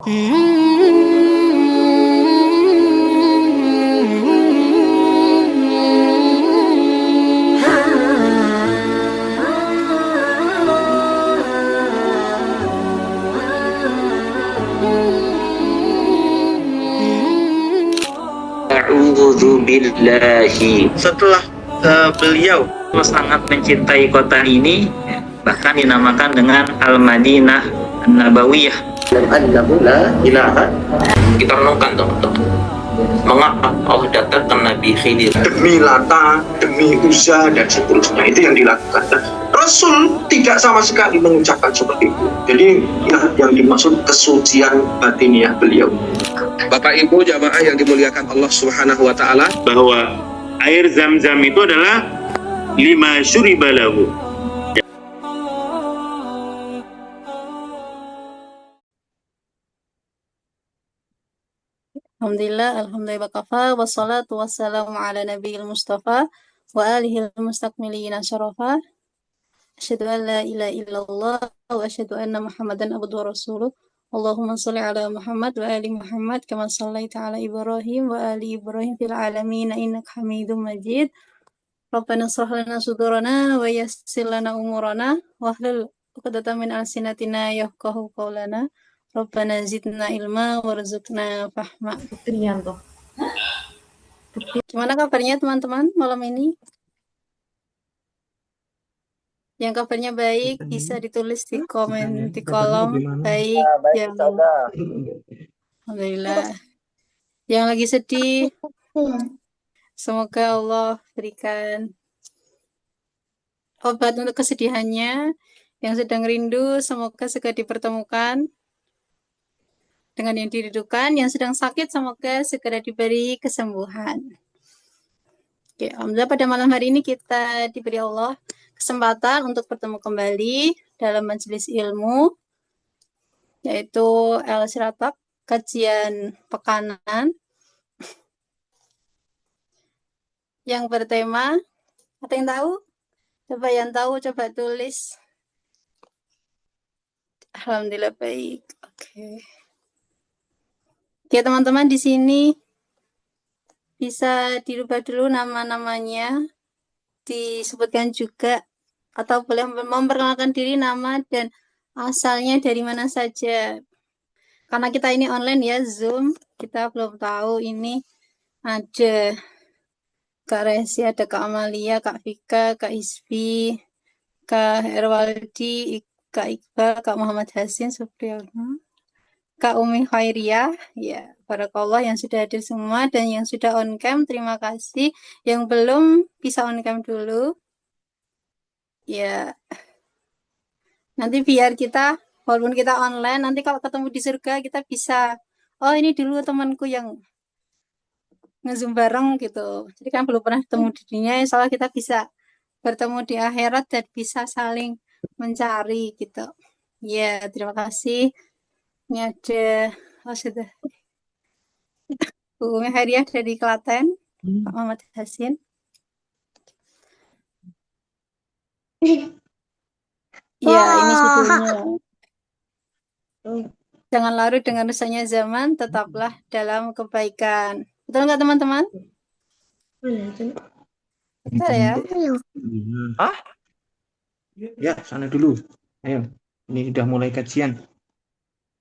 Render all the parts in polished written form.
A'udzu billahi. Setelah beliau sangat mencintai kota ini, bahkan dinamakan dengan Al-Madinah An-Nabawiyah. Kita renungkan teman-teman, mengapa Allah datangkan Nabi Khidir demi Lata, demi Uzza dan seterusnya, itu yang dilakukan. Dan Rasul tidak sama sekali mengucapkan seperti itu. Jadi yang dimaksud kesucian batiniah beliau. Bapak Ibu jamaah yang dimuliakan Allah Subhanahu wa taala, Bahwa air Zam-Zam itu adalah lima syuriba lahu. Alhamdulillah wakafa, wassalatu wassalamu ala nabiyil mustafa wa alihil mustakmilina syarafa. Asyhadu an la ilaha illallah wa asyhadu anna Muhammadan abduhu wa rasuluh. Allahumma shalli ala Muhammad wa ali Muhammad kama shallaita ala Ibrahim wa ali Ibrahim fil alamin innaka Hamidum Majid. Rabbana shrah lana sudurana wa yassir lana umurana wahlul 'uqdatam min alsinatina yafqahu qawlana. Rabbana zidna ilma warzuqna fahma. Gimana kabarnya teman-teman malam ini? Yang kabarnya baik bisa ditulis di komen di kolom. Baik, yang alhamdulillah. Yang lagi sedih, semoga Allah berikan obat untuk kesedihannya. Yang sedang rindu, semoga segera dipertemukan dengan yang dirindukan. Yang sedang sakit, semoga segera diberi kesembuhan. Oke, alhamdulillah pada malam hari ini kita diberi Allah kesempatan untuk bertemu kembali dalam majelis ilmu, yaitu El Siratak, kajian pekanan, yang bertema, ada yang tahu? Coba yang tahu, coba tulis. Alhamdulillah baik. Oke. Oke teman-teman, di sini bisa dirubah dulu nama-namanya, disebutkan juga atau boleh memperkenalkan diri, nama dan asalnya dari mana saja. Karena kita ini online ya, Zoom, kita belum tahu ini ada Kak Resi, ada Kak Amalia, Kak Vika, Kak Isbi, Kak Herwaldi, Kak Iqbal, Kak Muhammad Hasin, Supriyono, Kak Umi Khairiyah, ya, barakallah yang sudah hadir semua dan yang sudah on cam, terima kasih. Yang belum bisa on cam dulu, ya, nanti biar kita, walaupun kita online, nanti kalau ketemu di surga kita bisa, oh ini dulu temanku yang nge-zoom bareng gitu. Jadi kan belum pernah ketemu di dunia, insya Allah kita bisa bertemu di akhirat dan bisa saling mencari gitu. Ya, terima kasih. Ini ada, oh sudah, Bu Umi Hariah dari Klaten, Pak Muhammad Hasin. Ya, ini judulnya. Jangan larut dengan rusaknya zaman, tetaplah dalam kebaikan. Betul nggak teman-teman? Betul ya? ya sana dulu. Ayo, ini udah mulai kajian.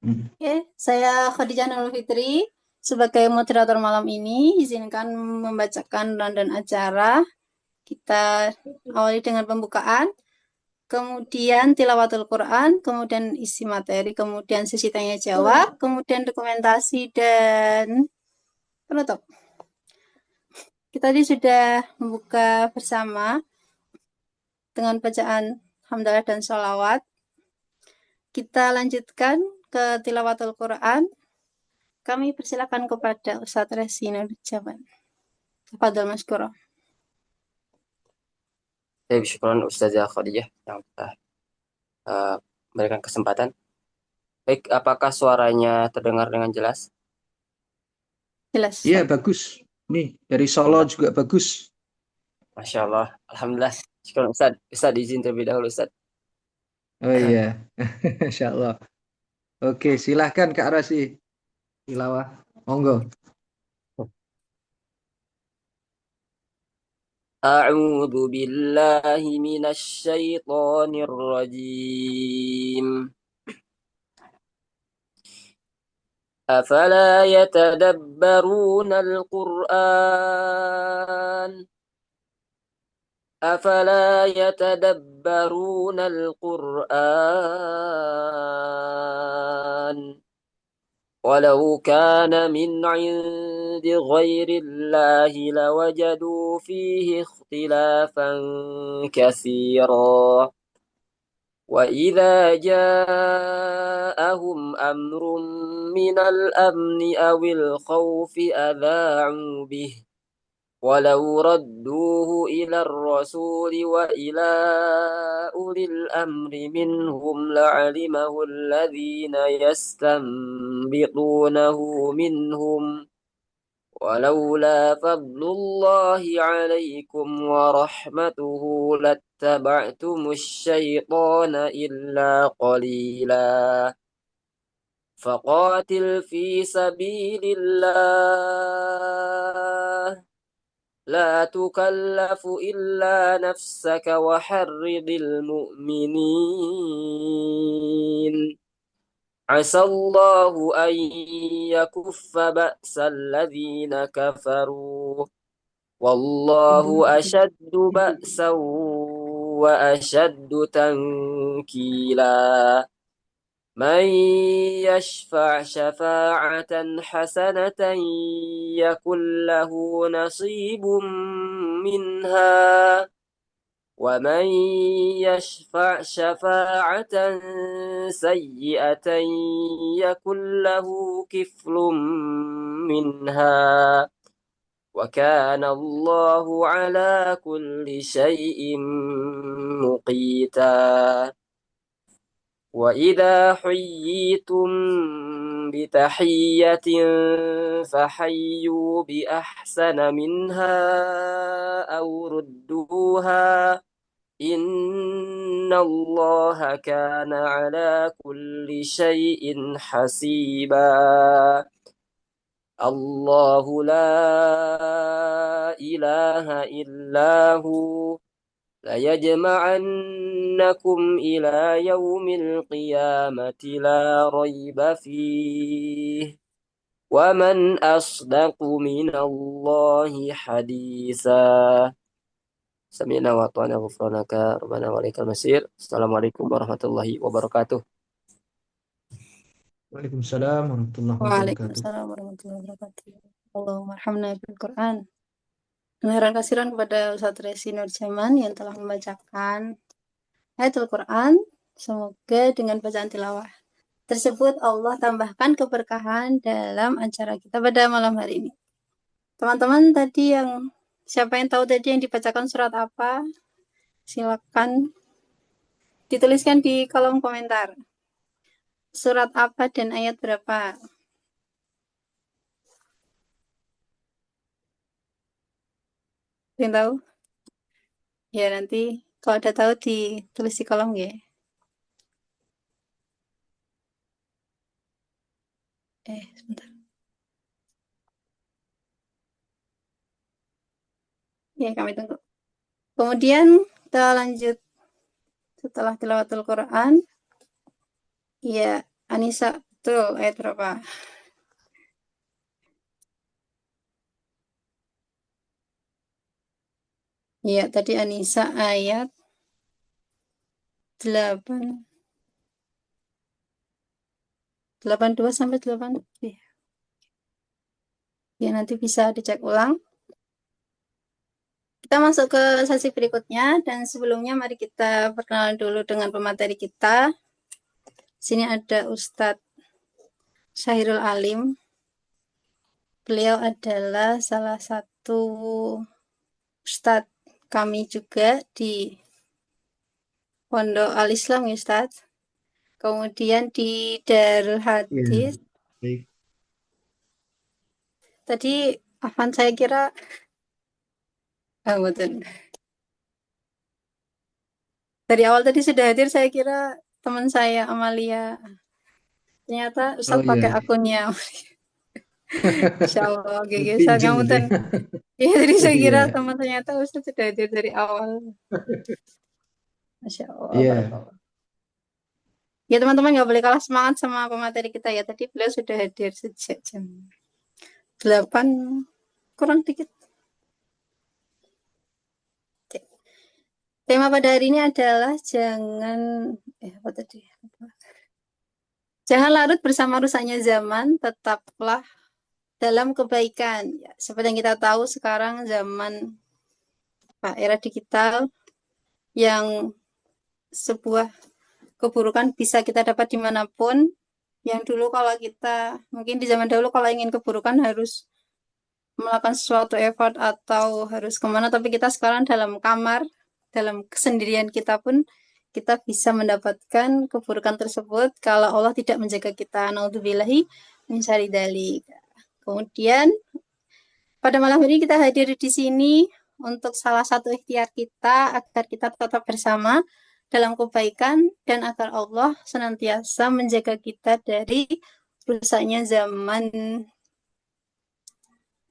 Oke, saya Khadijah Nurul Fitri. Sebagai moderator malam ini, izinkan membacakan rundown acara. Kita awali dengan pembukaan, kemudian tilawatul Quran, kemudian isi materi, kemudian sesi tanya jawab, kemudian dokumentasi dan penutup. Kita tadi sudah membuka bersama dengan bacaan hamdalah dan sholawat. Kita lanjutkan ke tilawatul Quran. Kami persilakan kepada Ustadz Resi Nurjaman. Tafadhol masykurah. syukuran Ustazah Khadijah yang telah memberikan kesempatan. Baik, apakah suaranya terdengar dengan jelas? Jelas. Iya, bagus. Nih, dari Solo juga bagus. Masya Allah, alhamdulillah. Syukuran Ustaz. Ustaz izin terlebih dahulu Ustaz. Oh iya, Masya Allah. Oke, silahkan Kak Rasi. Tilawah. Monggo. أعوذ بالله من الشيطان الرجيم. أفلا يتدبرون القرآن أفلا يتدبرون القرآن ولو كان من عند غير الله لوجدوا فيه اختلافا كثيرا وإذا جاءهم أمر من الأمن أو الخوف أذاعوا به ولو ردوه إلى الرسول وإلى أولي الأمر منهم لعلمه الذين يستنبطونه منهم ولولا فضل الله عليكم ورحمته لاتبعتم الشيطان إلا قليلا فقاتل في سبيل الله لا تكلف إلا نفسك وحرض المؤمنين عسى الله أن يكف بأس الذين كفروا والله أشد بأسا وأشد تنكيلا من يشفع شفاعة حسنة يكن له نصيب منها ومن يشفع شفاعة سيئة يكن له كفل منها وكان الله على كل شيء مقيتا وإذا حييتم بتحية فحيوا بأحسن منها أو ردوها إن الله كان على كل شيء حسيبا الله لا إله إلا هو ليجمعنكم إلى يوم القيامة لا ريب فيه ومن أصدق من الله حديثا سمعنا وأطعنا غفرانك ربنا وإليك المصير السلام عليكم ورحمة الله وبركاته Waalaikumsalam warahmatullahi wabarakatuh. Waalaikumsalam warahmatullahi wabarakatuh. Allahumma arhamna bil Quran. Dengan kasiran kepada Ustadz Resi Nurjaman yang telah membacakan ayatul Quran. Semoga dengan bacaan tilawah tersebut Allah tambahkan keberkahan dalam acara kita pada malam hari ini. Teman-teman tadi siapa yang tahu tadi yang dibacakan surat apa? Silakan dituliskan di kolom komentar. Surat apa dan ayat berapa? Yang tahu? Ya nanti kalau ada tahu ditulis di kolom ya. Sebentar. Ya kami tunggu. Kemudian kita lanjut setelah tilawatul Quran. Ya Anissa betul ayat berapa? Ya tadi Anissa ayat 82 sampai 8. Ya nanti bisa dicek ulang. Kita masuk ke sesi berikutnya dan sebelumnya mari kita perkenalan dulu dengan pemateri kita. Sini ada Ustadz Syahirul Alim. Beliau adalah salah satu Ustadz kami juga di Pondok Al-Islam ya Ustadz. Kemudian di Darul Hadis. Baik. Tadi Afan saya kira betul. Dari awal tadi sudah hadir saya kira teman saya Amalia. Ternyata Oh Ustadz iya, pakai iya. akunnya. Insya Allah, GG Pinjem kamu itu dan ya. ya jadi saya Iya, kira teman ternyata Ustadz sudah hadir dari awal. Masya Allah, iya, barakallah. Ya teman-teman nggak boleh kalah semangat sama pemateri kita ya. Tadi beliau sudah hadir sejak jam 8 kurang dikit. Oke. Tema pada hari ini adalah apa tadi? Jangan larut bersama rusaknya zaman, tetaplah dalam kebaikan. Ya, seperti yang kita tahu sekarang zaman era digital yang sebuah keburukan bisa kita dapat dimanapun. Yang dulu kalau kita, mungkin di zaman dahulu kalau ingin keburukan harus melakukan sesuatu effort atau harus kemana, tapi kita sekarang dalam kamar, dalam kesendirian kita pun kita bisa mendapatkan keburukan tersebut kalau Allah tidak menjaga kita. Naudzubillahi min syarri dzalik. Kemudian pada malam ini kita hadir di sini untuk salah satu ikhtiar kita agar kita tetap bersama dalam kebaikan dan agar Allah senantiasa menjaga kita dari rusaknya zaman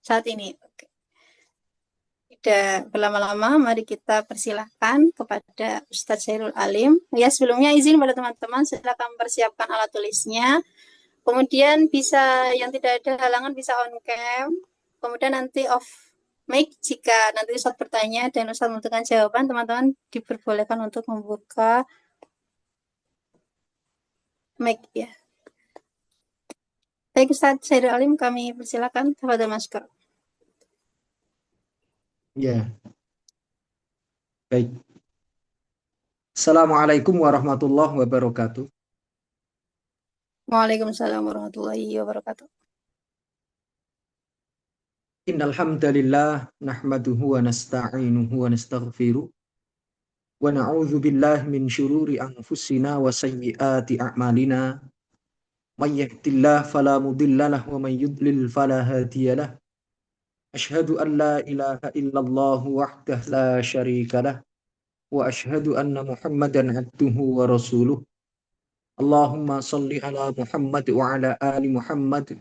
saat ini. Oke. Tidak berlama-lama, mari kita persilahkan kepada Ustadz Syairul Alim. Ya, sebelumnya izin pada teman-teman, silakan persiapkan alat tulisnya. Kemudian bisa, yang tidak ada halangan bisa on cam. Kemudian nanti off mic jika nanti Ustadz bertanya dan Ustadz membutuhkan jawaban, teman-teman diperbolehkan untuk membuka mic ya. Baik Ustadz Syairul Alim, kami persilakan kepada Mas Kak. iya. Baik. Assalamualaikum warahmatullahi wabarakatuh. Waalaikumsalam warahmatullahi wabarakatuh. Innal hamdalillah nahmaduhu wa nasta'inuhu wa nastaghfiruh wa na'udzu billahi min syururi anfusina wa sayyiati a'malina. May yahdihillahu fala mudhillalah wa may yudlil fala hadiyalah. Asyhadu an la ilaha illallah wahdahu la syarikalah wa asyhadu anna Muhammadan abduhu wa rasuluh. Allahumma salli ala Muhammad wa ala ali Muhammad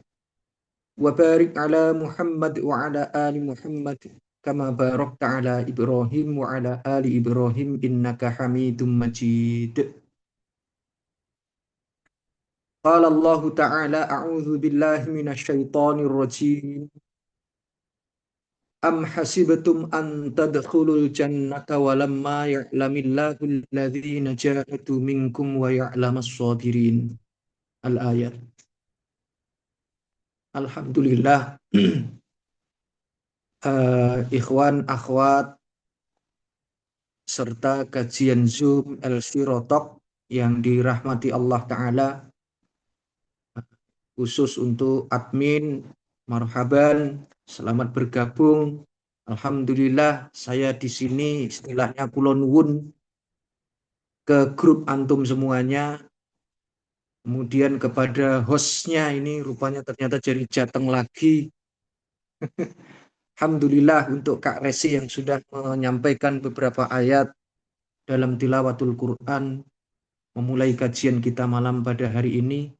wa barik ala Muhammad wa ala ali Muhammad kama barakta ala Ibrahim wa ala ali Ibrahim innaka Hamidum Majid. Qala Allah Ta'ala a'udzu billahi minasy syaithanir rajim. Am hasibtum an tadkhulul jannata wa lamma ya'lamillahu alladhina jahadu minkum wa ya'lamas sabirin. Al-ayat. Alhamdulillah. Ikhwan, akhwat, serta kajian Zoom El-Sirotok yang dirahmati Allah Ta'ala, khusus untuk admin, marhaban, selamat bergabung. Alhamdulillah, saya di sini istilahnya kula nuwun ke grup antum semuanya. Kemudian kepada hostnya ini rupanya ternyata jadi Jateng lagi. Alhamdulillah untuk Kak Resi yang sudah menyampaikan beberapa ayat dalam tilawatul Quran, memulai kajian kita malam pada hari ini.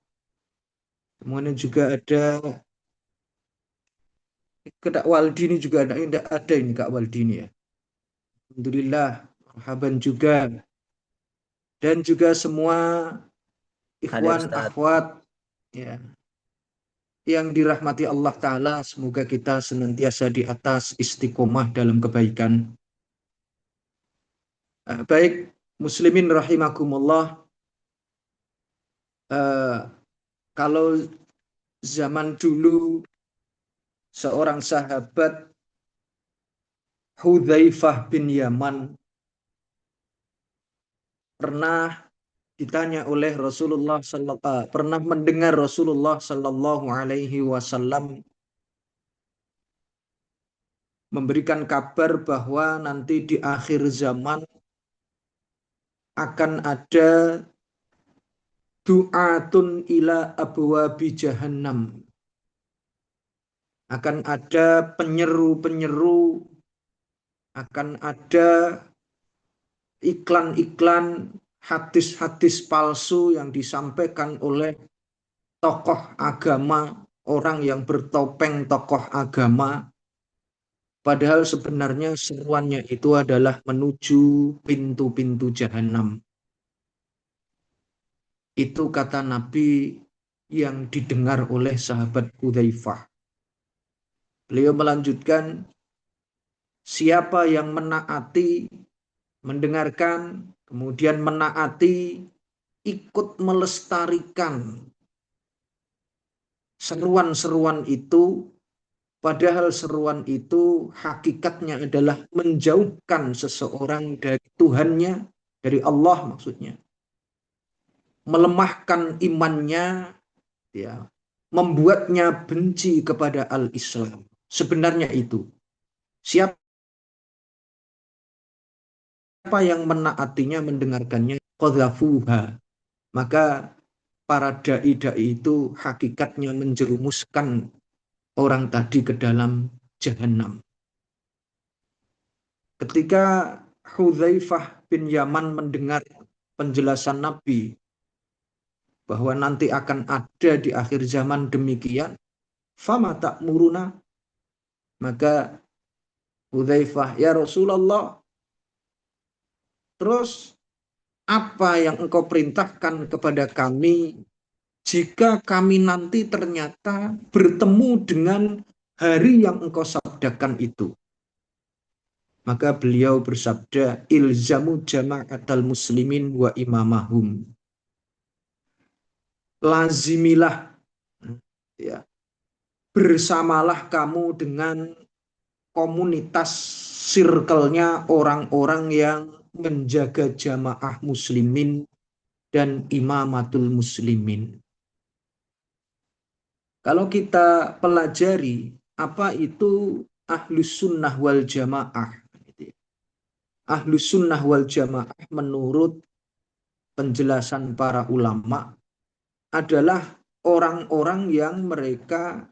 Kemudian juga ada Kak Waldini juga ada ini Kak Waldini ya. Alhamdulillah, marhaban juga. Dan juga semua ikhwan, akhwat ya, yang dirahmati Allah Ta'ala, semoga kita senantiasa di atas istiqomah dalam kebaikan. Baik, muslimin rahimakumullah. Kalau zaman dulu seorang sahabat Hudzaifah bin Yaman pernah ditanya oleh Rasulullah pernah mendengar Rasulullah Sallallahu Alaihi Wasallam memberikan kabar bahwa nanti di akhir zaman akan ada du'atun ila abwabi jahannam, akan ada penyeru-penyeru, akan ada iklan-iklan, hadis-hadis palsu yang disampaikan oleh tokoh agama, orang yang bertopeng tokoh agama, padahal sebenarnya seruannya itu adalah menuju pintu-pintu jahanam. Itu kata Nabi yang didengar oleh sahabat Hudzaifah. Beliau melanjutkan, siapa yang menaati, mendengarkan, kemudian menaati, ikut melestarikan seruan-seruan itu, padahal seruan itu hakikatnya adalah menjauhkan seseorang dari Tuhannya, dari Allah maksudnya, melemahkan imannya, ya, membuatnya benci kepada al-Islam. Sebenarnya itu. Siapa yang menaatinya, mendengarkannya, qadhafuha, maka para dai-dai itu hakikatnya menjerumuskan orang tadi ke dalam jahanam. Ketika Hudzaifah bin Yaman mendengar penjelasan Nabi bahwa nanti akan ada di akhir zaman demikian, fama ta'muruna, maka Hudzaifah, ya Rasulullah, terus apa yang engkau perintahkan kepada kami jika kami nanti ternyata bertemu dengan hari yang engkau sabdakan itu? Maka beliau bersabda, ilzamu jama'atal muslimin wa imamahum. Lazimilah, ya, bersamalah kamu dengan komunitas circle-nya orang-orang yang menjaga jamaah muslimin dan imamatul muslimin. Kalau kita pelajari apa itu ahlus sunnah wal jamaah, ahlus sunnah wal jamaah menurut penjelasan para ulama adalah orang-orang yang mereka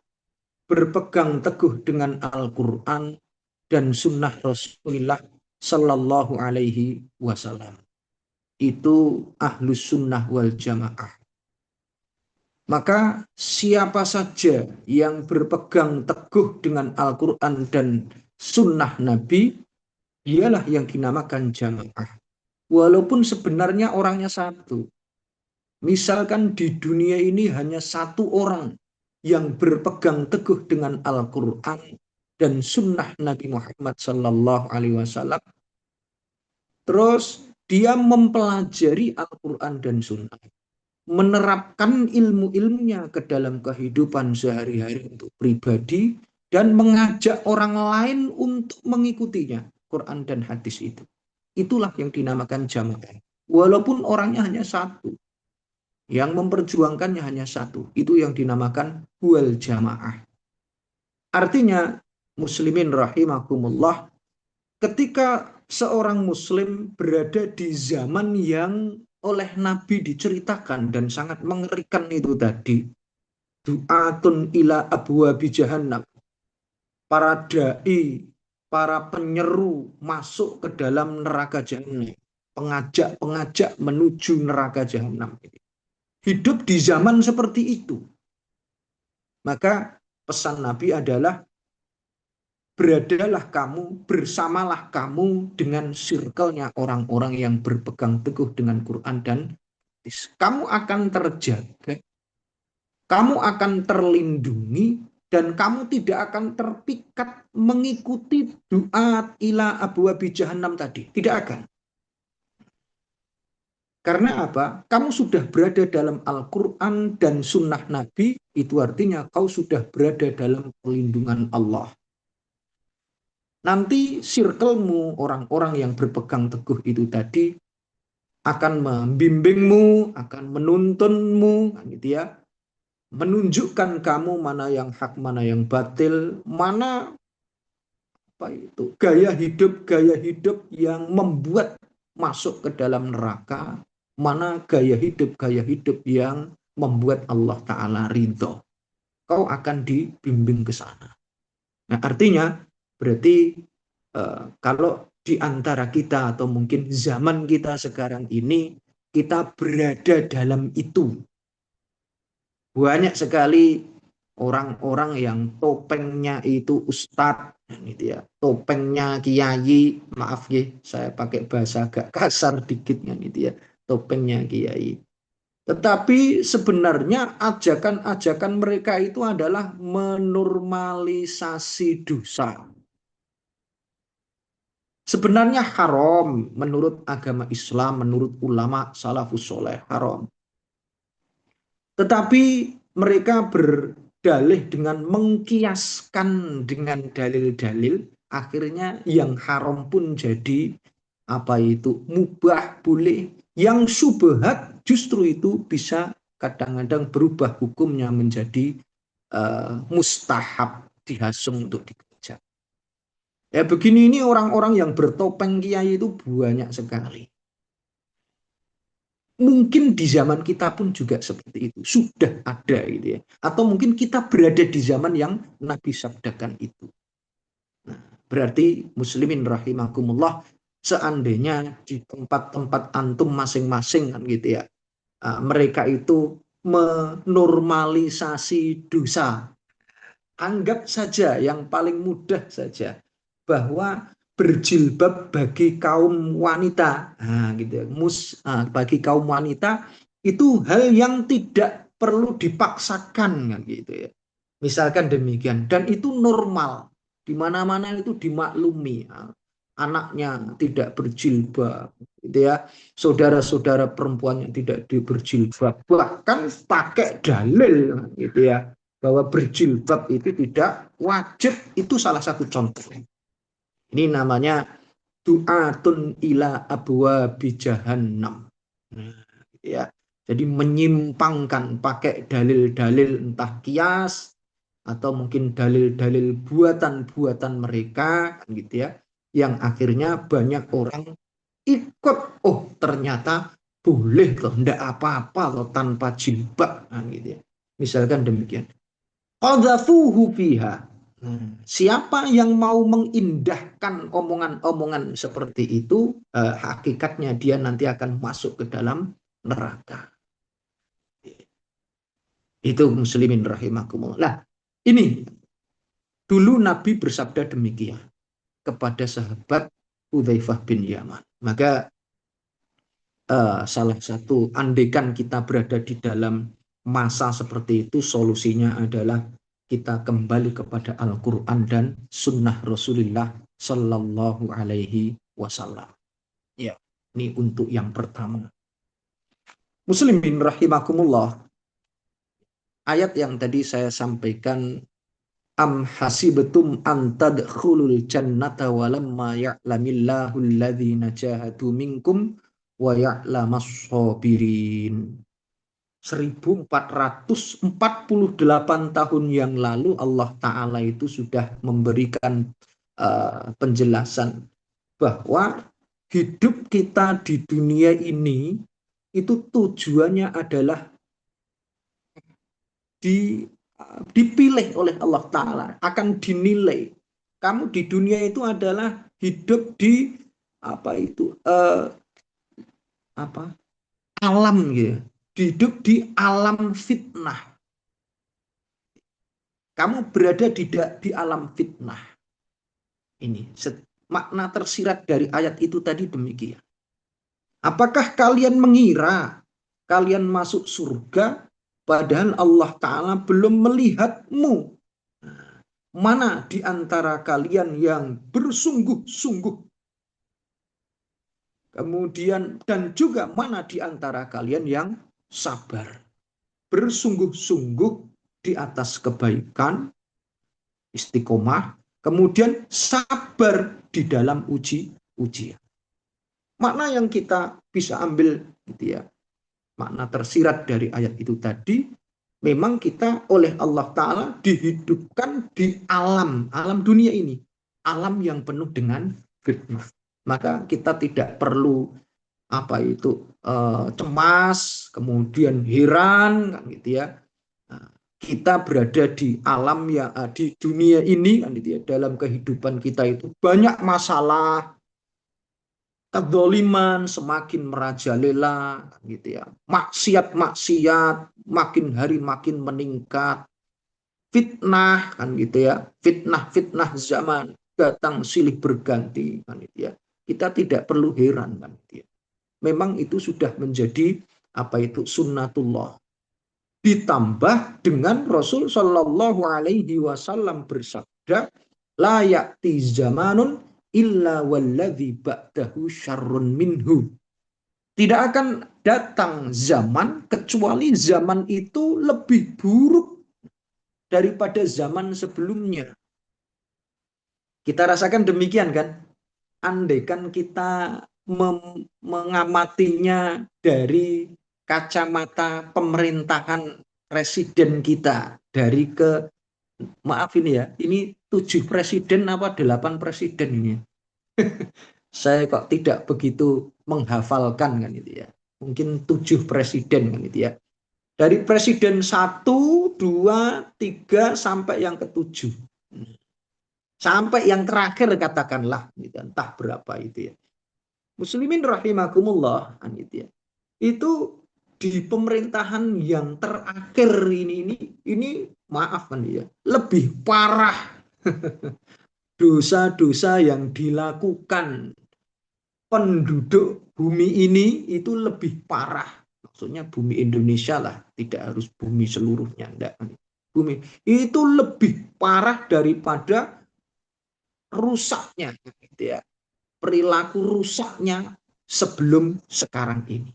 berpegang teguh dengan Al-Quran dan sunnah Rasulullah Sallallahu Alaihi Wasallam. Itu ahlus sunnah wal jamaah. Maka siapa saja yang berpegang teguh dengan Al-Quran dan sunnah Nabi, dialah yang dinamakan jamaah. Walaupun sebenarnya orangnya satu. Misalkan di dunia ini hanya satu orang yang berpegang teguh dengan Al-Quran dan sunnah Nabi Muhammad Sallallahu Alaihi Wasallam, terus dia mempelajari Al-Quran dan sunnah, menerapkan ilmu-ilmunya ke dalam kehidupan sehari-hari untuk pribadi, dan mengajak orang lain untuk mengikutinya, Quran dan hadis itu. Itulah yang dinamakan jamaah. Walaupun orangnya hanya satu, yang memperjuangkannya hanya satu, itu yang dinamakan wal jamaah. Artinya, muslimin rahimakumullah, ketika seorang muslim berada di zaman yang oleh Nabi diceritakan dan sangat mengerikan itu tadi, du'atun ila abwabi jahannam, para dai, para penyeru masuk ke dalam neraka jahanam, pengajak-pengajak menuju neraka jahanam. Hidup di zaman seperti itu. Maka pesan Nabi adalah, beradalah kamu, bersamalah kamu dengan circle-nya orang-orang yang berpegang teguh dengan Quran dan hadis. Kamu akan terjaga, kamu akan terlindungi, dan kamu tidak akan terpikat mengikuti duat ila abwabi jahannam tadi. Tidak akan. Karena apa? Kamu sudah berada dalam Al-Quran dan sunnah Nabi, itu artinya kau sudah berada dalam perlindungan Allah. Nanti circlemu, orang-orang yang berpegang teguh itu tadi, akan membimbingmu, akan menuntunmu, gitu ya, menunjukkan kamu mana yang hak, mana yang batil, mana apa itu gaya hidup yang membuat masuk ke dalam neraka, mana gaya hidup yang membuat Allah Ta'ala ridho. Kau akan dibimbing ke sana. Nah, artinya berarti kalau di antara kita atau mungkin zaman kita sekarang ini, kita berada dalam itu. Banyak sekali orang-orang yang topengnya itu ustadz, gitu ya, topengnya kiai, maaf ya, saya pakai bahasa agak kasar dikit kan gitu ya, topengnya kiai. Tetapi sebenarnya ajakan-ajakan mereka itu adalah menormalisasi dosa. Sebenarnya haram menurut agama Islam, menurut ulama salafus soleh, haram. Tetapi mereka berdalih dengan mengkiaskan dengan dalil-dalil, akhirnya yang haram pun jadi apa itu mubah, boleh. Yang syubhat justru itu bisa kadang-kadang berubah hukumnya menjadi mustahab, dihasung untuk dikerja. Ya begini, ini orang-orang yang bertopeng kiai itu banyak sekali. Mungkin di zaman kita pun juga seperti itu, sudah ada gitu ya. Atau mungkin kita berada di zaman yang Nabi sabdakan itu. Nah, berarti muslimin rahimakumullah, seandainya di tempat-tempat antum masing-masing kan gitu ya, mereka itu menormalisasi dosa. Anggap saja yang paling mudah saja bahwa berjilbab bagi kaum wanita, nah, gitu ya. Bagi kaum wanita itu hal yang tidak perlu dipaksakan kan gitu ya. Misalkan demikian, dan itu normal di mana-mana, itu dimaklumi. Anaknya tidak berjilbab, gitu ya. Saudara-saudara perempuannya tidak berjilbab, bahkan pakai dalil, gitu ya, bahwa berjilbab itu tidak wajib. Itu salah satu contoh. Ini namanya du'atun ila abwabi jahannam. Nah, ya. Jadi menyimpangkan pakai dalil-dalil entah kias atau mungkin dalil-dalil buatan-buatan mereka gitu ya, yang akhirnya banyak orang ikut, oh ternyata boleh loh, enggak apa-apa loh tanpa jilbab, nah, gitu ya. Misalkan demikian. Qadhafuhu fiha. Siapa yang mau mengindahkan omongan-omongan seperti itu, hakikatnya dia nanti akan masuk ke dalam neraka. Itu muslimin rahimakumullah. Nah, ini dulu Nabi bersabda demikian kepada sahabat Hudzaifah bin Yaman. Maka salah satu, andaikan kita berada di dalam masa seperti itu, solusinya adalah kita kembali kepada Al-Quran dan Sunnah Rasulullah Sallallahu Alaihi Wasallam. Ya, ini untuk yang pertama. Muslimin rahimakumullah. Ayat yang tadi saya sampaikan, am hasibatum an tadkhulul jannata walamma ya'lamillahu alladhina jahadu minkum wa ya'lamas sabirin. 1448 tahun yang lalu Allah Ta'ala itu sudah memberikan penjelasan bahwa hidup kita di dunia ini itu tujuannya adalah dipilih oleh Allah Ta'ala, akan dinilai. Kamu di dunia itu adalah hidup di alam gitu. Hidup di alam fitnah. Kamu berada di alam fitnah. Ini makna tersirat dari ayat itu tadi demikian. Apakah kalian mengira kalian masuk surga padahal Allah Ta'ala belum melihatmu? Mana di antara kalian yang bersungguh-sungguh? Kemudian dan juga mana di antara kalian yang sabar, bersungguh-sungguh di atas kebaikan, istiqomah, kemudian sabar di dalam ujian. Makna yang kita bisa ambil gitu ya, makna tersirat dari ayat itu tadi, memang kita oleh Allah Ta'ala dihidupkan di alam dunia ini, alam yang penuh dengan fitnah. Maka kita tidak perlu cemas, kemudian heran kan gitu ya. Kita berada di alam yang di dunia ini kan gitu ya, dalam kehidupan kita itu banyak masalah, Kedzaliman semakin merajalela, gitu ya. Maksiat-maksiat makin hari makin meningkat. Fitnah, kan gitu ya. Fitnah-fitnah zaman datang silih berganti, kan gitu ya. Kita tidak perlu heran, kan gitu ya. Memang itu sudah menjadi sunnatullah. Ditambah dengan Rasul Shallallahu Alaihi Wasallam bersabda, la ya'ti zamanun illa walladzi ba'dahu syarrun minhu. Tidak akan datang zaman kecuali zaman itu lebih buruk daripada zaman sebelumnya. Kita rasakan demikian kan? Andaikan kita mengamatinya dari kacamata pemerintahan presiden kita, dari maaf ini ya, ini 7 presiden apa 8 presiden ini. Saya kok tidak begitu menghafalkan kan itu ya. Mungkin 7 presiden kan itu ya. Dari presiden 1, 2, 3 sampai yang ke-7. Sampai yang terakhir katakanlah gitu, entah berapa itu ya. Muslimin rahimakumullah kan itu ya. Itu di pemerintahan yang terakhir ini maaf kan ya, lebih parah dosa-dosa yang dilakukan penduduk bumi ini itu lebih parah. Maksudnya bumi Indonesia lah, tidak harus bumi seluruhnya, enggak. Bumi itu lebih parah daripada rusaknya gitu ya. Perilaku rusaknya sebelum sekarang ini.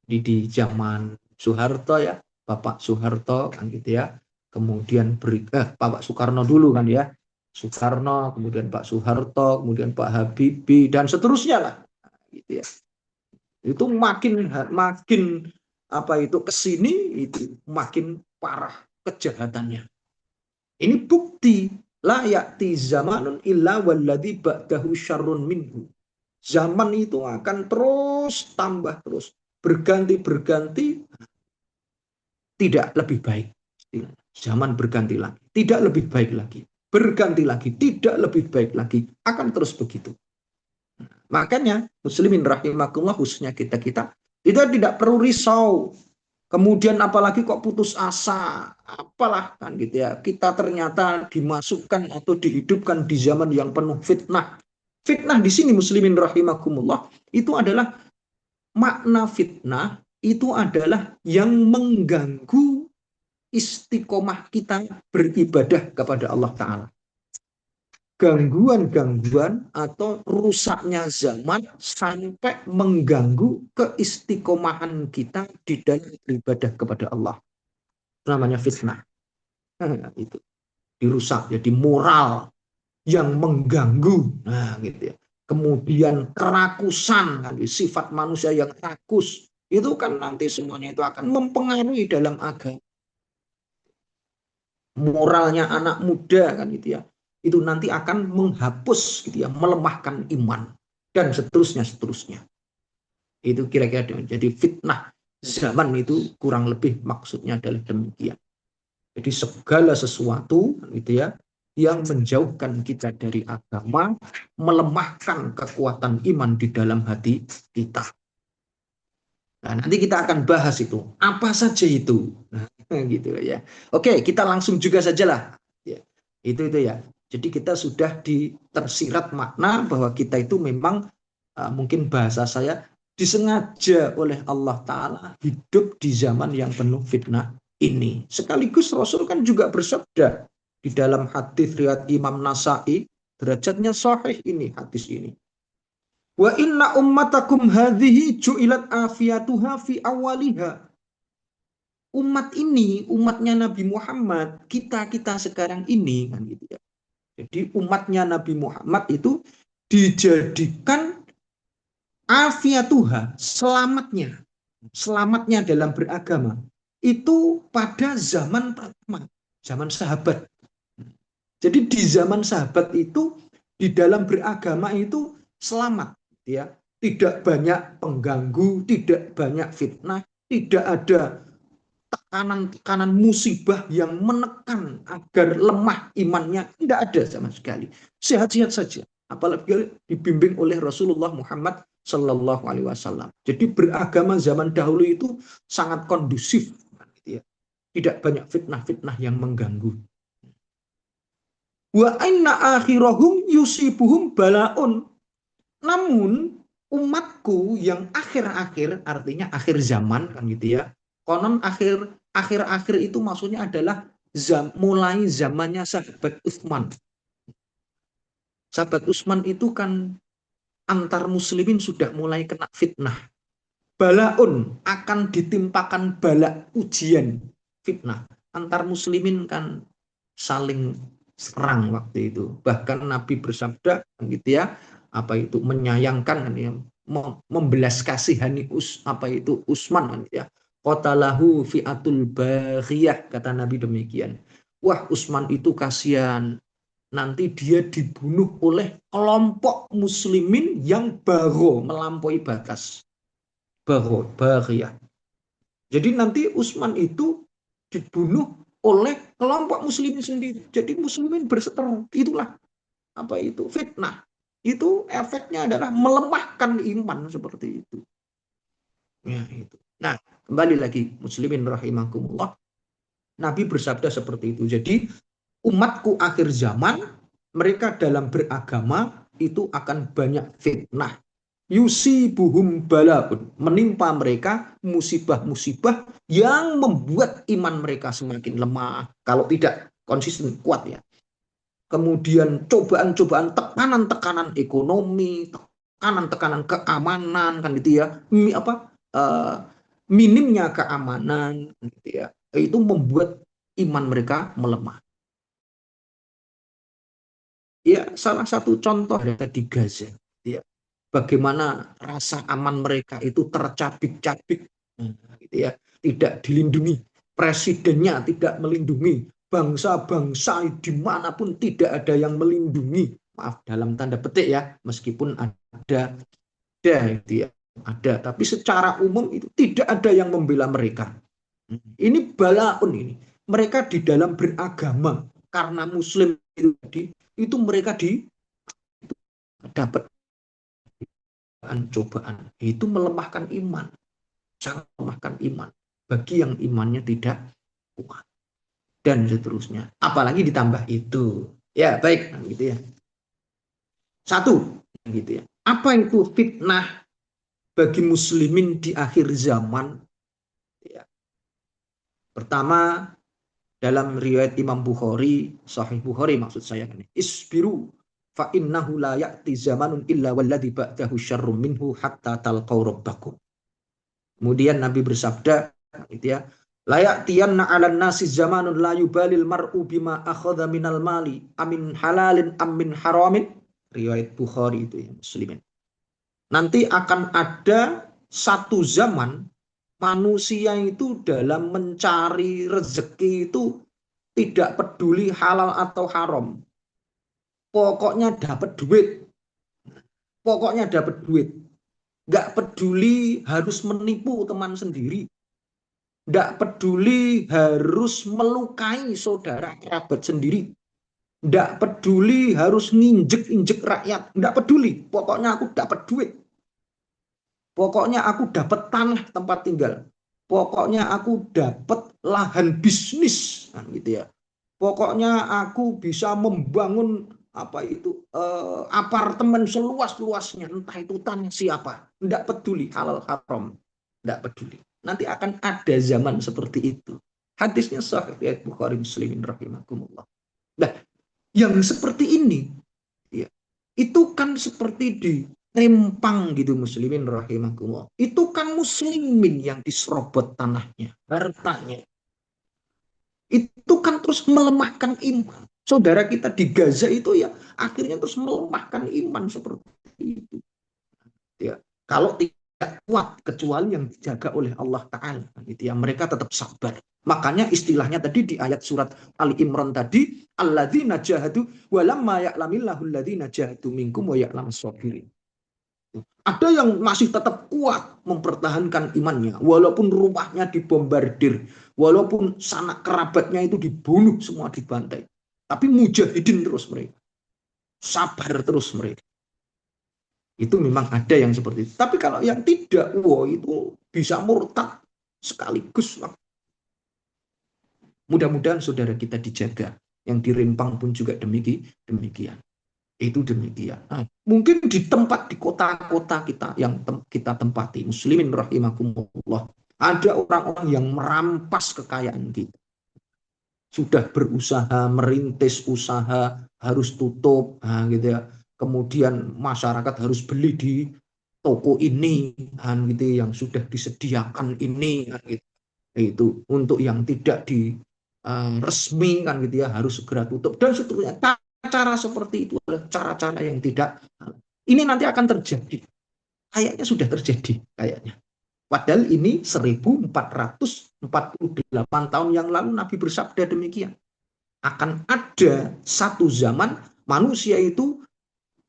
Di zaman Soeharto ya, Bapak Soeharto kan gitu ya. Kemudian Bapak Soekarno dulu kan ya. Soekarno, kemudian Pak Soeharto, kemudian Pak Habibie dan seterusnya lah. Gitu ya. Itu makin kesini itu makin parah kejahatannya. Ini bukti la ya'ti zamanun illa walladzi ba'dahu syarrun minhu. Zaman itu akan terus tambah terus, berganti tidak lebih baik. Zaman berganti lagi, tidak lebih baik lagi. Berganti lagi, tidak lebih baik lagi, akan terus begitu. Makanya muslimin rahimakumullah, khususnya kita tidak perlu risau. Kemudian apalagi kok putus asa, apalah kan gitu ya. Kita ternyata dimasukkan atau dihidupkan di zaman yang penuh fitnah. Fitnah di sini muslimin rahimakumullah itu adalah makna fitnah itu adalah yang mengganggu istiqomah kita beribadah kepada Allah Ta'ala. Gangguan-gangguan atau rusaknya zaman sampai mengganggu keistiqomahan kita di dalam beribadah kepada Allah. Itu namanya fitnah. Itu dirusak, jadi moral yang mengganggu. Nah, gitu ya. Kemudian kerakusan, sifat manusia yang rakus, itu kan nanti semuanya itu akan mempengaruhi dalam agama. Moralnya anak muda kan gitu ya. Itu nanti akan menghapus gitu ya, melemahkan iman dan seterusnya. Itu kira-kira jadi fitnah zaman itu kurang lebih maksudnya adalah demikian. Jadi segala sesuatu gitu ya yang menjauhkan kita dari agama, melemahkan kekuatan iman di dalam hati kita. Nah, nanti kita akan bahas itu. Apa saja itu? Nah, gitu ya. Oke, kita langsung juga sajalah. Ya, itu ya. Jadi kita sudah tersirat makna bahwa kita itu memang mungkin bahasa saya disengaja oleh Allah Ta'ala hidup di zaman yang penuh fitnah ini. Sekaligus Rasul kan juga bersabda di dalam hadis riwayat Imam Nasai, derajatnya sahih ini hadis ini. Wa inna ummatakum hadhihi ju'ilat afiyatuha fi awaliha. Umat ini, umatnya Nabi Muhammad, kita sekarang ini kan gitu ya. Jadi umatnya Nabi Muhammad itu dijadikan afiyatuha, selamatnya dalam beragama itu pada zaman pertama, zaman sahabat. Jadi di zaman sahabat itu di dalam beragama itu selamat, ya, tidak banyak pengganggu, tidak banyak fitnah, tidak ada tekanan musibah yang menekan agar lemah imannya, tidak ada sama sekali. Sehat-sehat saja. Apalagi dibimbing oleh Rasulullah Muhammad Sallallahu Alaihi Wasallam. Jadi beragama zaman dahulu itu sangat kondusif, gitu ya. Tidak banyak fitnah-fitnah yang mengganggu. Wa inna akhirahum yusibuhum balaun. Namun umatku yang akhir-akhir, artinya akhir zaman kan gitu ya. Konon akhir-akhir itu maksudnya adalah mulai zamannya sahabat Utsman. Sahabat Utsman itu kan antar muslimin sudah mulai kena fitnah. Balaun, akan ditimpakan bala, ujian, fitnah. Antar muslimin kan saling serang waktu itu. Bahkan Nabi bersabda gitu ya, apa itu menyayangkan kan ya, membelas kasihani Utsman kan ya. Qatalahu fi'atul baghiyah, kata Nabi demikian. Wah, Utsman itu kasihan. Nanti dia dibunuh oleh kelompok muslimin yang baru melampaui batas. Baghiyah. Jadi nanti Utsman itu dibunuh oleh kelompok muslimin sendiri. Jadi muslimin berseteru. Itulah apa itu fitnah. Itu efeknya adalah melemahkan iman seperti itu. Ya, itu. Nah, kembali lagi muslimin rahimakumullah. Nabi bersabda seperti itu. Jadi umatku akhir zaman, mereka dalam beragama itu akan banyak fitnah. Yusibuhum balaun, menimpa mereka musibah-musibah yang membuat iman mereka semakin lemah. Kalau tidak konsisten, kuat ya. Kemudian cobaan-cobaan, tekanan-tekanan ekonomi, tekanan-tekanan keamanan kan gitu ya. Minimnya keamanan gitu ya. Itu membuat iman mereka melemah. Ya, salah satu contoh ada di Gaza. Ya, bagaimana rasa aman mereka itu tercabik-cabik, gitu ya, tidak dilindungi. Presidennya tidak melindungi. Bangsa-bangsa dimanapun tidak ada yang melindungi. Maaf dalam tanda petik ya, meskipun ada gitu ya, ada. Tapi secara umum itu tidak ada yang membela mereka. Ini balaun ini. Mereka di dalam beragama karena Muslim itu tadi, itu mereka dapat cobaan. Itu melemahkan iman. Sangat melemahkan iman. Bagi yang imannya tidak kuat. Dan seterusnya. Apalagi ditambah itu. Ya, baik. Gitu ya. Satu. Gitu ya. Apa itu fitnah bagi muslimin di akhir zaman? Ya. Pertama, dalam riwayat Imam Bukhari, Sahih Bukhari maksud saya kan, isbiru fa innahu la ya'ti zamanun illa walladhi ba'dahu syarrum minhu hatta talqaw rabbakum. Kemudian Nabi bersabda gitu ya, la ya'tiyanna 'alan nasi zamanun la yubalil mar'u bima akhadha minal mali amin halalin am min haramin. Riwayat Bukhari itu ya, Muslimin. Nanti akan ada satu zaman manusia itu dalam mencari rezeki itu tidak peduli halal atau haram. Pokoknya dapat duit. Pokoknya dapat duit. Nggak peduli harus menipu teman sendiri. Nggak peduli harus melukai saudara kerabat sendiri. Nggak peduli harus nginjek-injek rakyat. Nggak peduli. Pokoknya aku dapat duit. Pokoknya aku dapat tanah tempat tinggal. Pokoknya aku dapat lahan bisnis, kan gitu ya. Pokoknya aku bisa membangun apartemen seluas-luasnya, entah itu tanah siapa. Tidak peduli halal haram, tidak peduli. Nanti akan ada zaman seperti itu. Hadisnya sahih riwayat Bukhari Muslimin rahimakumullah. Nah, yang seperti ini, ya, itu kan seperti di Rempang gitu muslimin rahimakumullah. Itu kan muslimin yang diserobot tanahnya, hartanya. Itu kan terus melemahkan iman. Saudara kita di Gaza itu ya akhirnya terus melemahkan iman seperti itu. Ya, kalau tidak kuat kecuali yang dijaga oleh Allah Ta'ala. Gitu ya, mereka tetap sabar. Makanya istilahnya tadi di ayat surat Ali Imran tadi, alladzina jahadu wa lamma ya'lamillahu alladzina jahadu minkum wa ya'lamus sabirin. Ada yang masih tetap kuat mempertahankan imannya, walaupun rumahnya dibombardir, walaupun sanak kerabatnya itu dibunuh, semua dibantai. Tapi mujahidin terus mereka. Sabar terus mereka. Itu memang ada yang seperti itu. Tapi kalau yang tidak, wah itu bisa murtad sekaligus. Mudah-mudahan saudara kita dijaga. Yang di Rempang pun juga demikian. Itu demikian. Nah, mungkin di kota-kota kita yang kita tempati, muslimin rahimakumullah, ada orang-orang yang merampas kekayaan kita. Sudah berusaha, merintis usaha, harus tutup, nah, gitu ya. Kemudian masyarakat harus beli di toko ini, kan, gitu, yang sudah disediakan ini, kan, gitu. Itu untuk yang tidak di resmi, kan, gitu ya, harus segera tutup dan seterusnya. Cara seperti itu adalah cara-cara yang tidak, ini nanti akan terjadi, kayaknya sudah terjadi kayaknya. Padahal ini 1448 tahun yang lalu Nabi bersabda demikian. Akan ada satu zaman manusia itu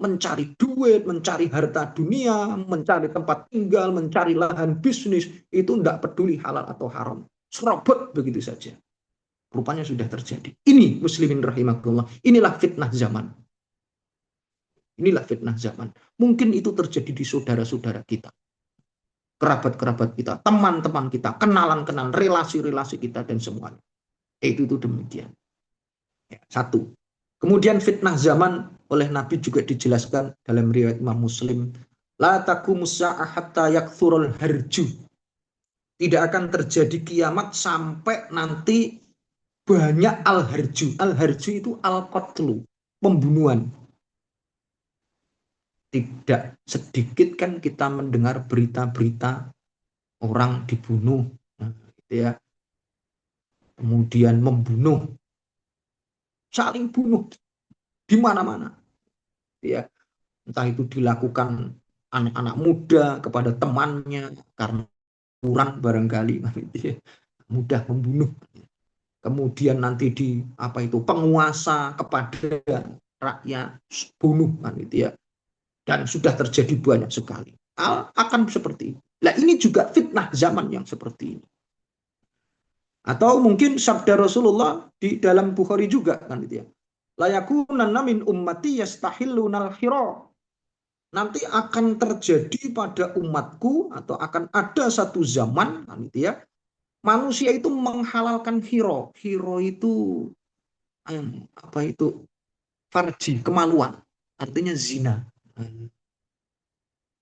mencari duit, mencari harta dunia, mencari tempat tinggal, mencari lahan bisnis, itu tidak peduli halal atau haram. Serobot begitu saja. Rupanya sudah terjadi. Ini muslimin rahimakumullah. Inilah fitnah zaman. Inilah fitnah zaman. Mungkin itu terjadi di saudara-saudara kita, kerabat-kerabat kita, teman-teman kita, kenalan-kenalan, relasi-relasi kita, dan semuanya. Itu demikian. Ya, satu. Kemudian fitnah zaman oleh Nabi juga dijelaskan dalam riwayat Imam Muslim. La taqumus sa'ah hatta yakthurul harju. Tidak akan terjadi kiamat sampai nanti banyak al-harju. Al-harju itu al-qatlu, pembunuhan. Tidak sedikit kan kita mendengar berita-berita orang dibunuh, nah, gitu ya. Kemudian membunuh, saling bunuh di mana-mana, ya. Entah itu dilakukan anak-anak muda kepada temannya karena kurang barangkali, gitu ya. Mudah membunuh. Kemudian nanti di penguasa kepada rakyat bunuh, kan, gitu ya. Dan sudah terjadi banyak sekali. Akan seperti ini. Nah, ini juga fitnah zaman yang seperti ini. Atau mungkin sabda Rasulullah di dalam Bukhari juga, kan, gitu ya. La yakunanna min ummati yastahillunal khira. Nanti akan terjadi pada umatku, atau akan ada satu zaman, kan, gitu ya, manusia itu menghalalkan khiro. Khiro itu farji, kemaluan, artinya zina.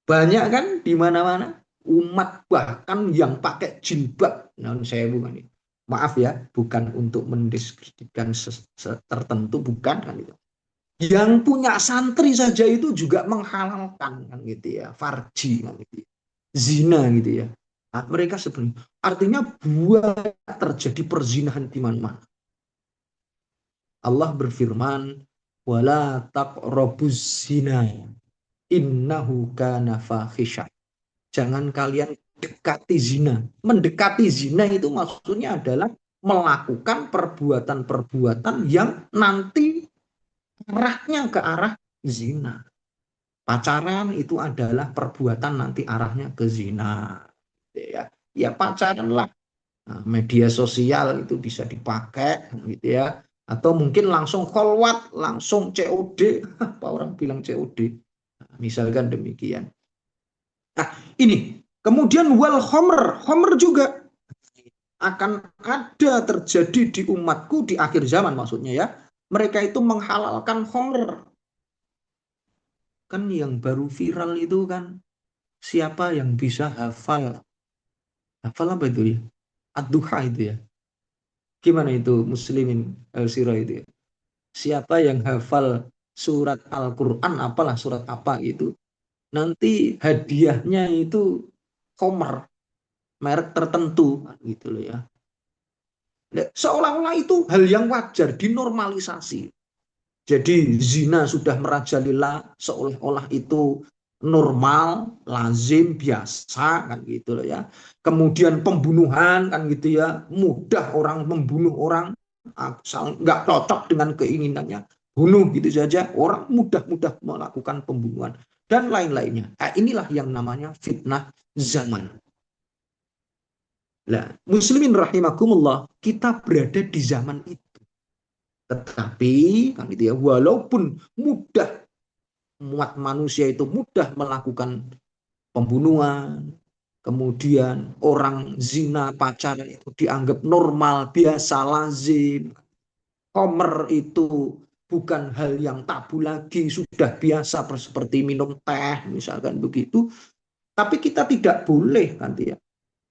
Banyak kan di mana-mana umat bahkan yang pakai jilbab. Nah, saya bukan, maaf ya, bukan untuk mendeskripsikan tertentu, bukan, kan, itu. Yang punya santri saja itu juga menghalalkan, kan, gitu ya, farji, kan, gitu ya, zina, gitu ya. Nah, mereka sebenarnya artinya buat terjadi perzinahan di mana-mana. Allah berfirman, wala taqrabuz zina innahu kana fahisha. Jangan kalian dekati zina. Mendekati zina itu maksudnya adalah melakukan perbuatan-perbuatan yang nanti arahnya ke arah zina. Pacaran itu adalah perbuatan nanti arahnya ke zina. Ya pacaran lah. Nah, media sosial itu bisa dipakai, gitu ya. Atau mungkin langsung kholwat, langsung COD. Apa orang bilang COD? Nah, misalkan demikian. Nah, ini. Kemudian wal khomer. Khomer juga akan ada terjadi di umatku di akhir zaman, maksudnya ya. Mereka itu menghalalkan khomer. Kan yang baru viral itu kan, siapa yang bisa hafal apa itu ya? Ad-duha itu ya. Gimana itu muslimin al-sirah itu ya? Siapa yang hafal surat Al-Quran, apalah surat apa gitu, nanti hadiahnya itu khomer, merek tertentu, gitu loh ya. Seolah-olah itu hal yang wajar, dinormalisasi. Jadi zina sudah merajalela, seolah-olah itu normal, lazim, biasa, kan, gitu loh ya. Kemudian pembunuhan, kan, gitu ya, mudah orang membunuh orang, nggak cocok dengan keinginannya, bunuh gitu saja, orang mudah-mudah melakukan pembunuhan dan lain-lainnya. Nah, inilah yang namanya fitnah zaman. Nah, muslimin rahimakumullah, kita berada di zaman itu. Tetapi, kan, gitu ya, walaupun mudah umat manusia itu mudah melakukan pembunuhan, kemudian orang zina pacaran itu dianggap normal, biasa, lazim. Homer itu bukan hal yang tabu lagi, sudah biasa seperti minum teh, misalkan begitu. Tapi kita tidak boleh nanti ya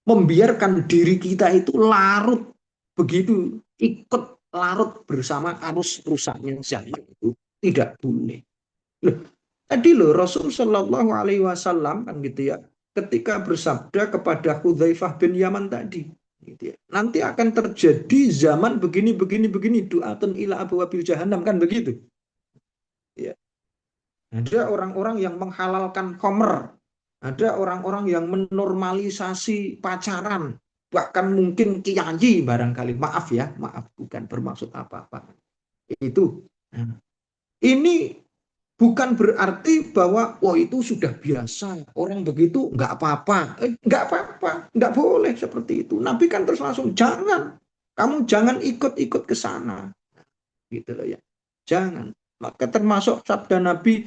membiarkan diri kita itu larut begitu, ikut larut bersama arus rusaknya zaman itu, tidak boleh. Loh, tadi loh Rasul Shallallahu Alaihi Wasallam kan gitu ya, ketika bersabda kepada Hudzaifah bin Yaman tadi, gitu ya, nanti akan terjadi zaman begini du'atun ila abwabil jahannam, kan begitu. Ya. Ada orang-orang yang menghalalkan khamr, ada orang-orang yang menormalisasi pacaran, bahkan mungkin kiai barangkali, maaf ya, maaf bukan bermaksud apa-apa. Itu. Nah, ini bukan berarti bahwa itu sudah biasa, orang begitu nggak apa-apa, nggak apa-apa, nggak boleh seperti itu. Nabi kan terus langsung kamu jangan ikut-ikut ke sana, gitu loh ya, jangan. Maka termasuk sabda Nabi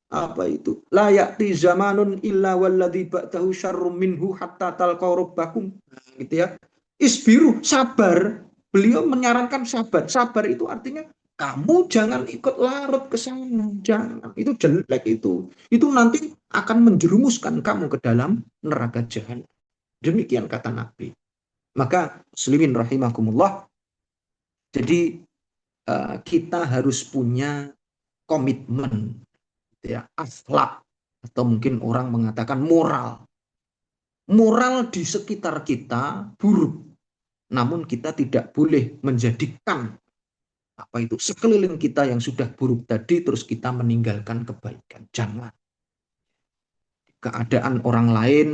apa itu, la ya'ti zamanun illa walladzi ba'dahu syarrum minhu hatta talqaw rabbakum, gitu ya. Isbiru, sabar. Beliau menyarankan sabar. Sabar itu artinya kamu jangan ikut larut ke sana, jangan. Itu jelek itu. Itu nanti akan menjerumuskan kamu ke dalam neraka jahanam. Demikian kata Nabi. Maka muslimin rahimakumullah. Jadi kita harus punya komitmen, ya, akhlak, atau mungkin orang mengatakan moral. Moral di sekitar kita buruk, namun kita tidak boleh menjadikan sekeliling kita yang sudah buruk tadi terus kita meninggalkan kebaikan. Jangan. Keadaan orang lain,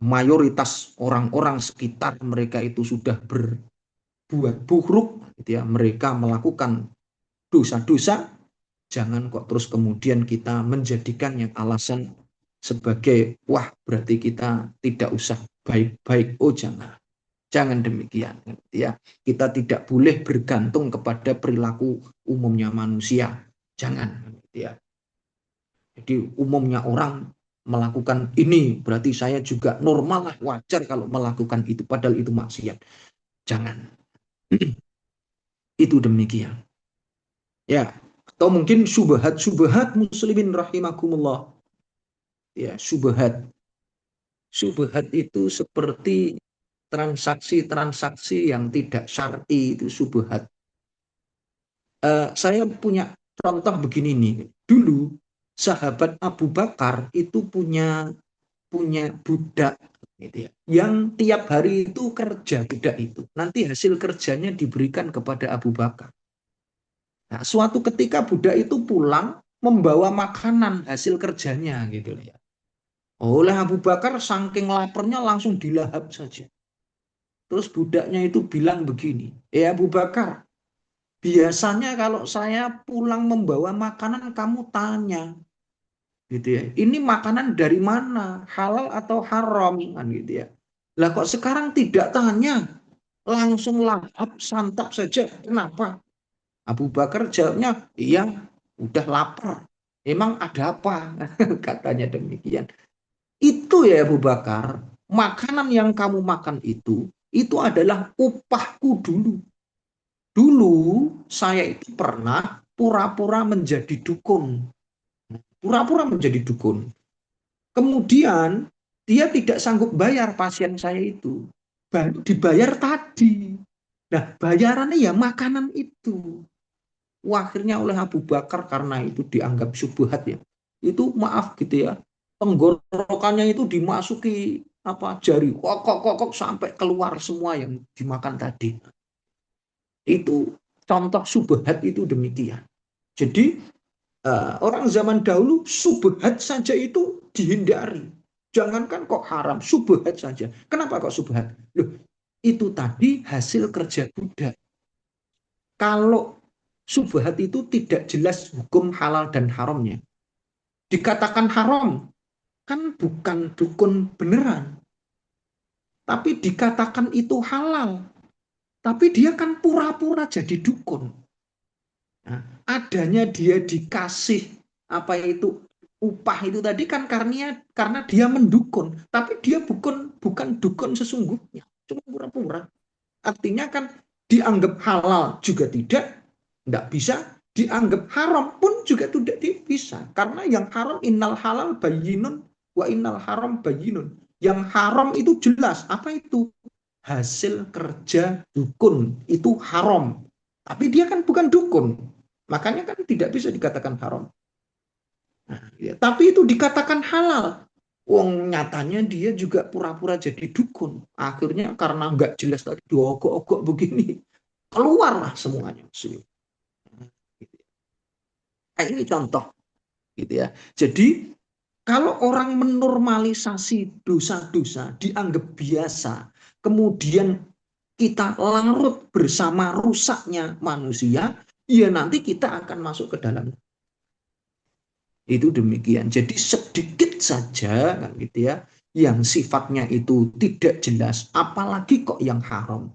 mayoritas orang-orang sekitar mereka itu sudah berbuat buruk, gitu ya, mereka melakukan dosa-dosa, jangan kok terus kemudian kita menjadikannya alasan sebagai wah berarti kita tidak usah baik-baik. Oh jangan demikian, ya. Kita tidak boleh bergantung kepada perilaku umumnya manusia, jangan, ya. Jadi umumnya orang melakukan ini berarti saya juga normal lah, wajar kalau melakukan itu, padahal itu maksiat, jangan. Itu demikian, ya. Atau mungkin subhat muslimin rahimakumullah. Ya, subhat itu seperti transaksi-transaksi yang tidak syar'i, itu subhat. Saya punya contoh begini nih. Dulu sahabat Abu Bakar itu punya budak, gitu ya, yang tiap hari itu kerja, budak itu. Nanti hasil kerjanya diberikan kepada Abu Bakar. Nah, suatu ketika budak itu pulang membawa makanan hasil kerjanya, gitu ya. Oleh Abu Bakar saking laparnya langsung dilahap saja. Terus budaknya itu bilang begini, Abu Bakar, biasanya kalau saya pulang membawa makanan kamu tanya, gitu ya, ini makanan dari mana, halal atau haram, kan gitu ya. Lah kok sekarang tidak tanya, langsung lahap santap saja, kenapa? Abu Bakar jawabnya, iya, udah lapar. Emang ada apa? Katanya demikian. Itu ya Abu Bakar, makanan yang kamu makan itu adalah upahku dulu. Dulu saya itu pernah pura-pura menjadi dukun. Pura-pura menjadi dukun. Kemudian dia tidak sanggup bayar pasien saya itu. Baru dibayar tadi. Nah, bayarannya ya makanan itu. Akhirnya oleh Abu Bakar, karena itu dianggap syubhat ya, itu maaf gitu ya, tenggorokannya itu dimasuki jari, kok sampai keluar semua yang dimakan tadi. Itu contoh subhat itu demikian. Jadi orang zaman dahulu subhat saja itu dihindari. Jangankan kok haram, subhat saja. Kenapa kok subhat? Loh, itu tadi hasil kerja budak. Kalau subhat itu tidak jelas hukum halal dan haramnya, dikatakan haram, kan bukan dukun beneran. Tapi dikatakan itu halal, tapi dia kan pura-pura jadi dukun. Nah, adanya dia dikasih apa itu upah itu tadi kan karena dia mendukun, tapi dia bukan dukun sesungguhnya, cuma pura-pura. Artinya kan dianggap halal juga tidak bisa, dianggap haram pun juga tidak bisa. Karena yang haram innal halal bayyinun wa innal haram bayyinun. Yang haram itu jelas. Apa itu? Hasil kerja dukun itu haram. Tapi dia kan bukan dukun. Makanya kan tidak bisa dikatakan haram. Nah, ya. Tapi itu dikatakan halal. Wong nyatanya dia juga pura-pura jadi dukun. Akhirnya karena nggak jelas tadi diogok-ogok begini, keluarlah semuanya. Nah, ini contoh, gitu ya. Jadi kalau orang menormalisasi dosa-dosa dianggap biasa, kemudian kita larut bersama rusaknya manusia, ya nanti kita akan masuk ke dalam. Itu demikian. Jadi sedikit saja kan gitu ya, yang sifatnya itu tidak jelas, apalagi kok yang haram.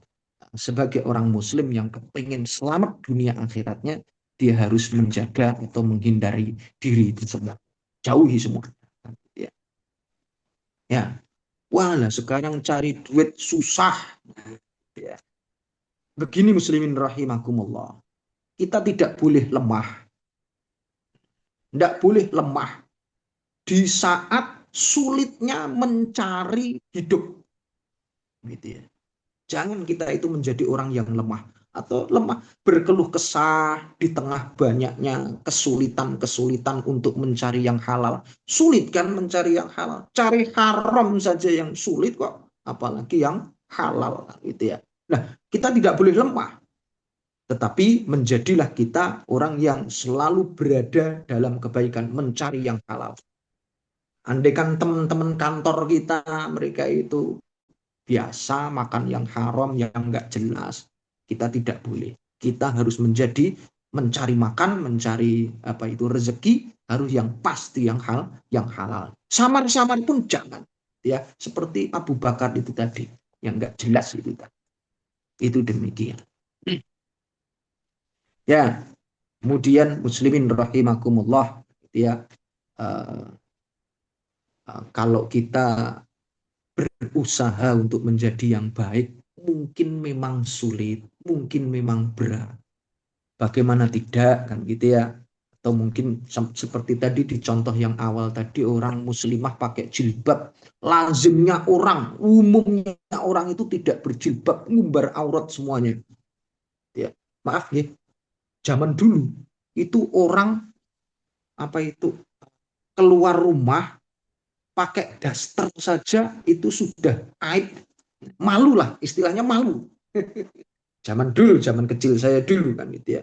Sebagai orang muslim yang kepingin selamat dunia akhiratnya, dia harus menjaga atau menghindari diri itu semua. Jauhi semua. Ya. Ya. Walah sekarang cari duit susah. Ya. Begini muslimin rahimakumullah. Kita tidak boleh lemah. Tidak boleh lemah di saat sulitnya mencari hidup. Gitu ya. Jangan kita itu menjadi orang yang lemah. Atau lemah berkeluh kesah di tengah banyaknya kesulitan-kesulitan untuk mencari yang halal. Sulit kan mencari yang halal. Cari haram saja yang sulit kok. Apalagi yang halal. Gitu ya. Nah, kita tidak boleh lemah. Tetapi menjadilah kita orang yang selalu berada dalam kebaikan, mencari yang halal. Andaikan teman-teman kantor kita, mereka itu biasa makan yang haram, yang nggak jelas, kita tidak boleh. Kita harus menjadi mencari makan, mencari apa itu rezeki, harus yang pasti, yang halal. Samar-samar pun jangan. Ya, seperti Abu Bakar itu tadi, yang nggak jelas itu tadi. Itu demikian. Ya, kemudian muslimin rahimakumullah, ya, kalau kita berusaha untuk menjadi yang baik, mungkin memang sulit, mungkin memang berat. Bagaimana tidak, kan gitu ya. Atau mungkin seperti tadi di contoh yang awal tadi, orang muslimah pakai jilbab, lazimnya orang, umumnya orang itu tidak berjilbab, ngumbar aurat semuanya. Ya, maaf ya. Zaman dulu itu orang apa itu keluar rumah pakai daster saja itu sudah aib, malu lah, istilahnya malu. Zaman dulu, zaman kecil saya dulu kan gitu ya.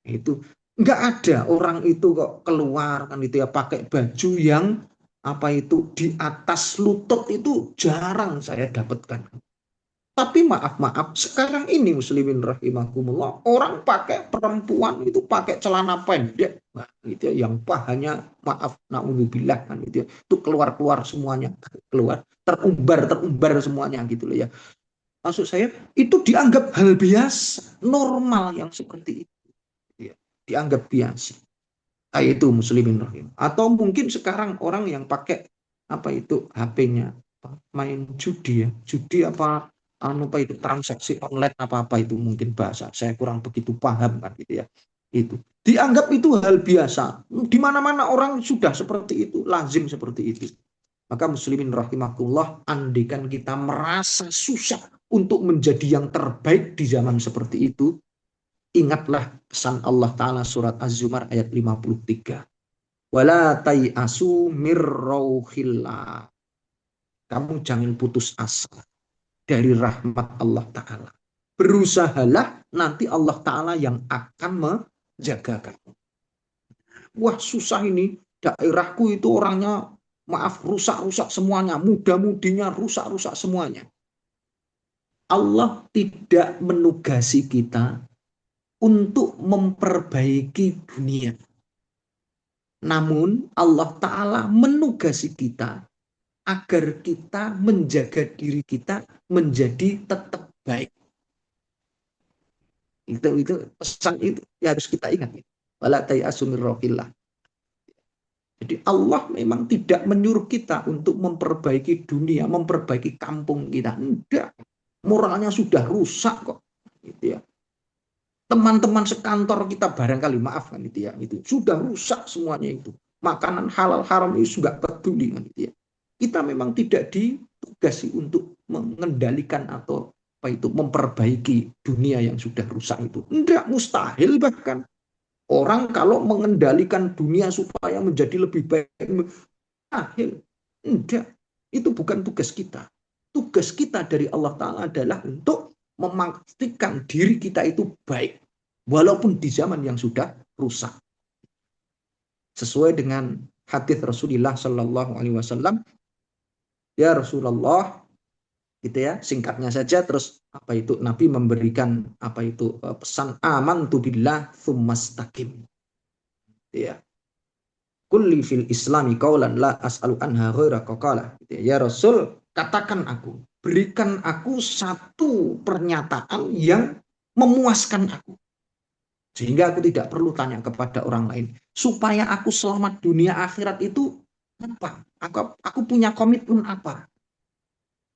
Itu nggak ada orang itu kok keluar kan gitu ya pakai baju yang apa itu di atas lutut, itu jarang saya dapatkan. Tapi maaf, sekarang ini muslimin rahimakumullah, orang pakai, perempuan itu pakai celana pendek, nah, gitu ya, yang pahanya maaf, naudzubillah kan gitu ya, itu keluar semuanya, keluar terumbar semuanya gitu loh ya. Maksud saya itu dianggap hal biasa, normal yang seperti itu, ya, dianggap biasa. Nah, itu muslimin rahim. Atau mungkin sekarang orang yang pakai apa itu HP-nya main judi ya, judi apa itu transaksi online apa itu, mungkin bahasa saya kurang begitu paham kan gitu ya. Itu dianggap itu hal biasa, di mana-mana orang sudah seperti itu, lazim seperti itu. Maka muslimin rahimakumullah, andaikan kita merasa susah untuk menjadi yang terbaik di zaman seperti itu, ingatlah pesan Allah Ta'ala surat Az-Zumar ayat 53. Wala tai'asu mir rauhillah. Kamu jangan putus asa dari rahmat Allah Ta'ala. Berusahalah, nanti Allah Ta'ala yang akan menjaga kamu. Wah susah ini, daerahku itu orangnya maaf rusak-rusak semuanya, muda-mudinya rusak-rusak semuanya. Allah tidak menugasi kita untuk memperbaiki dunia. Namun Allah Ta'ala menugasi kita agar kita menjaga diri kita menjadi tetap baik. Itu pesan itu ya harus kita ingat. Wala tai'asu mir rauhillah. Jadi Allah memang tidak menyuruh kita untuk memperbaiki dunia, memperbaiki kampung kita. Enggak. Moralnya sudah rusak kok. Gitu ya. Teman-teman sekantor kita barangkali, maaf kan gitu ya, itu sudah rusak semuanya itu. Makanan halal haram itu juga peduli kan gitu ya. Kita memang tidak ditugasi untuk mengendalikan atau apa itu memperbaiki dunia yang sudah rusak itu. Enggak, mustahil bahkan. Orang kalau mengendalikan dunia supaya menjadi lebih baik, mustahil. Enggak, itu bukan tugas kita. Tugas kita dari Allah Ta'ala adalah untuk memastikan diri kita itu baik, walaupun di zaman yang sudah rusak. Sesuai dengan hadis Rasulullah Sallallahu Alaihi Wasallam, ya Rasulullah, gitu ya, singkatnya saja. Terus apa itu Nabi memberikan apa itu pesan amantu billah tsumastaqim. Ya. Kulli fil islami qaulan la as'alu anha ghaira qala. Ya Rasul, katakan aku, berikan aku satu pernyataan yang memuaskan aku. Sehingga aku tidak perlu tanya kepada orang lain. Supaya aku selamat dunia akhirat itu apa? Aku punya komitmen apa?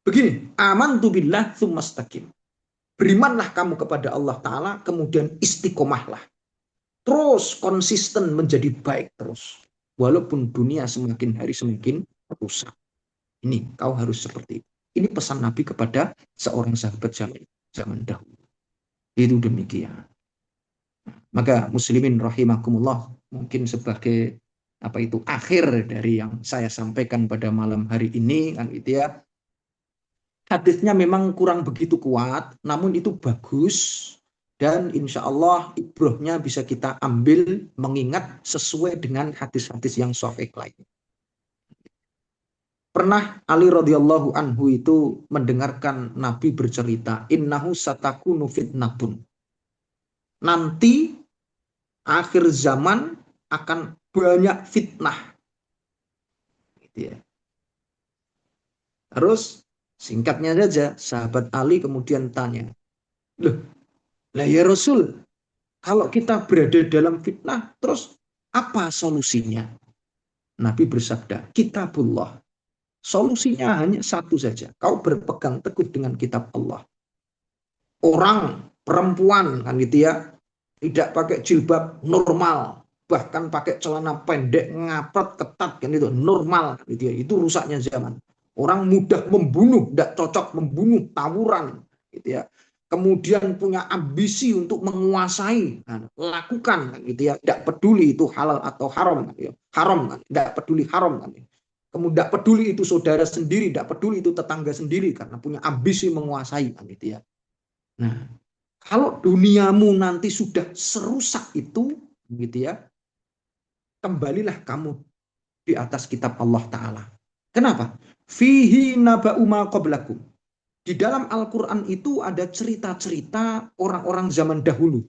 Begini, amantu billah tsumastaqim. Berimanlah kamu kepada Allah Ta'ala, kemudian istiqomahlah. Terus konsisten menjadi baik terus. Walaupun dunia semakin hari semakin rusak. Ini kau harus seperti itu. Ini pesan Nabi kepada seorang sahabat zaman dahulu. Itu demikian. Maka muslimin rahimakumullah, mungkin sebagai apa itu akhir dari yang saya sampaikan pada malam hari ini kan gitu ya. Hadisnya memang kurang begitu kuat, namun itu bagus. Dan insya Allah ibrahnya bisa kita ambil mengingat sesuai dengan hadis-hadis yang sahih lain. Pernah Ali radhiyallahu anhu itu mendengarkan Nabi bercerita, innahu satakunu fitnatun. Nanti akhir zaman akan banyak fitnah. Gitu ya. Terus singkatnya saja, sahabat Ali kemudian tanya, loh, lah ya Rasul, kalau kita berada dalam fitnah, terus apa solusinya? Nabi bersabda, kitabullah. Solusinya hanya satu saja. Kau berpegang teguh dengan kitab Allah. Orang, perempuan kan gitu ya, tidak pakai jilbab normal, bahkan pakai celana pendek, ngapret, ketat kan itu normal kan gitu ya. Itu rusaknya zaman. Orang mudah membunuh, tidak cocok membunuh, tawuran gitu ya. Kemudian punya ambisi untuk menguasai, nah, lakukan kan gitu ya, tidak peduli itu halal atau haram kan ya. Haram kan, tidak peduli haram kan. Kemudian tidak peduli itu saudara sendiri, tidak peduli itu tetangga sendiri karena punya ambisi menguasai kan gitu ya. Nah, kalau duniamu nanti sudah serusak itu gitu ya, kembalilah kamu di atas kitab Allah Ta'ala. Kenapa? Fihi naba'u ma qablakum. Di dalam Al-Quran itu ada cerita-cerita orang-orang zaman dahulu.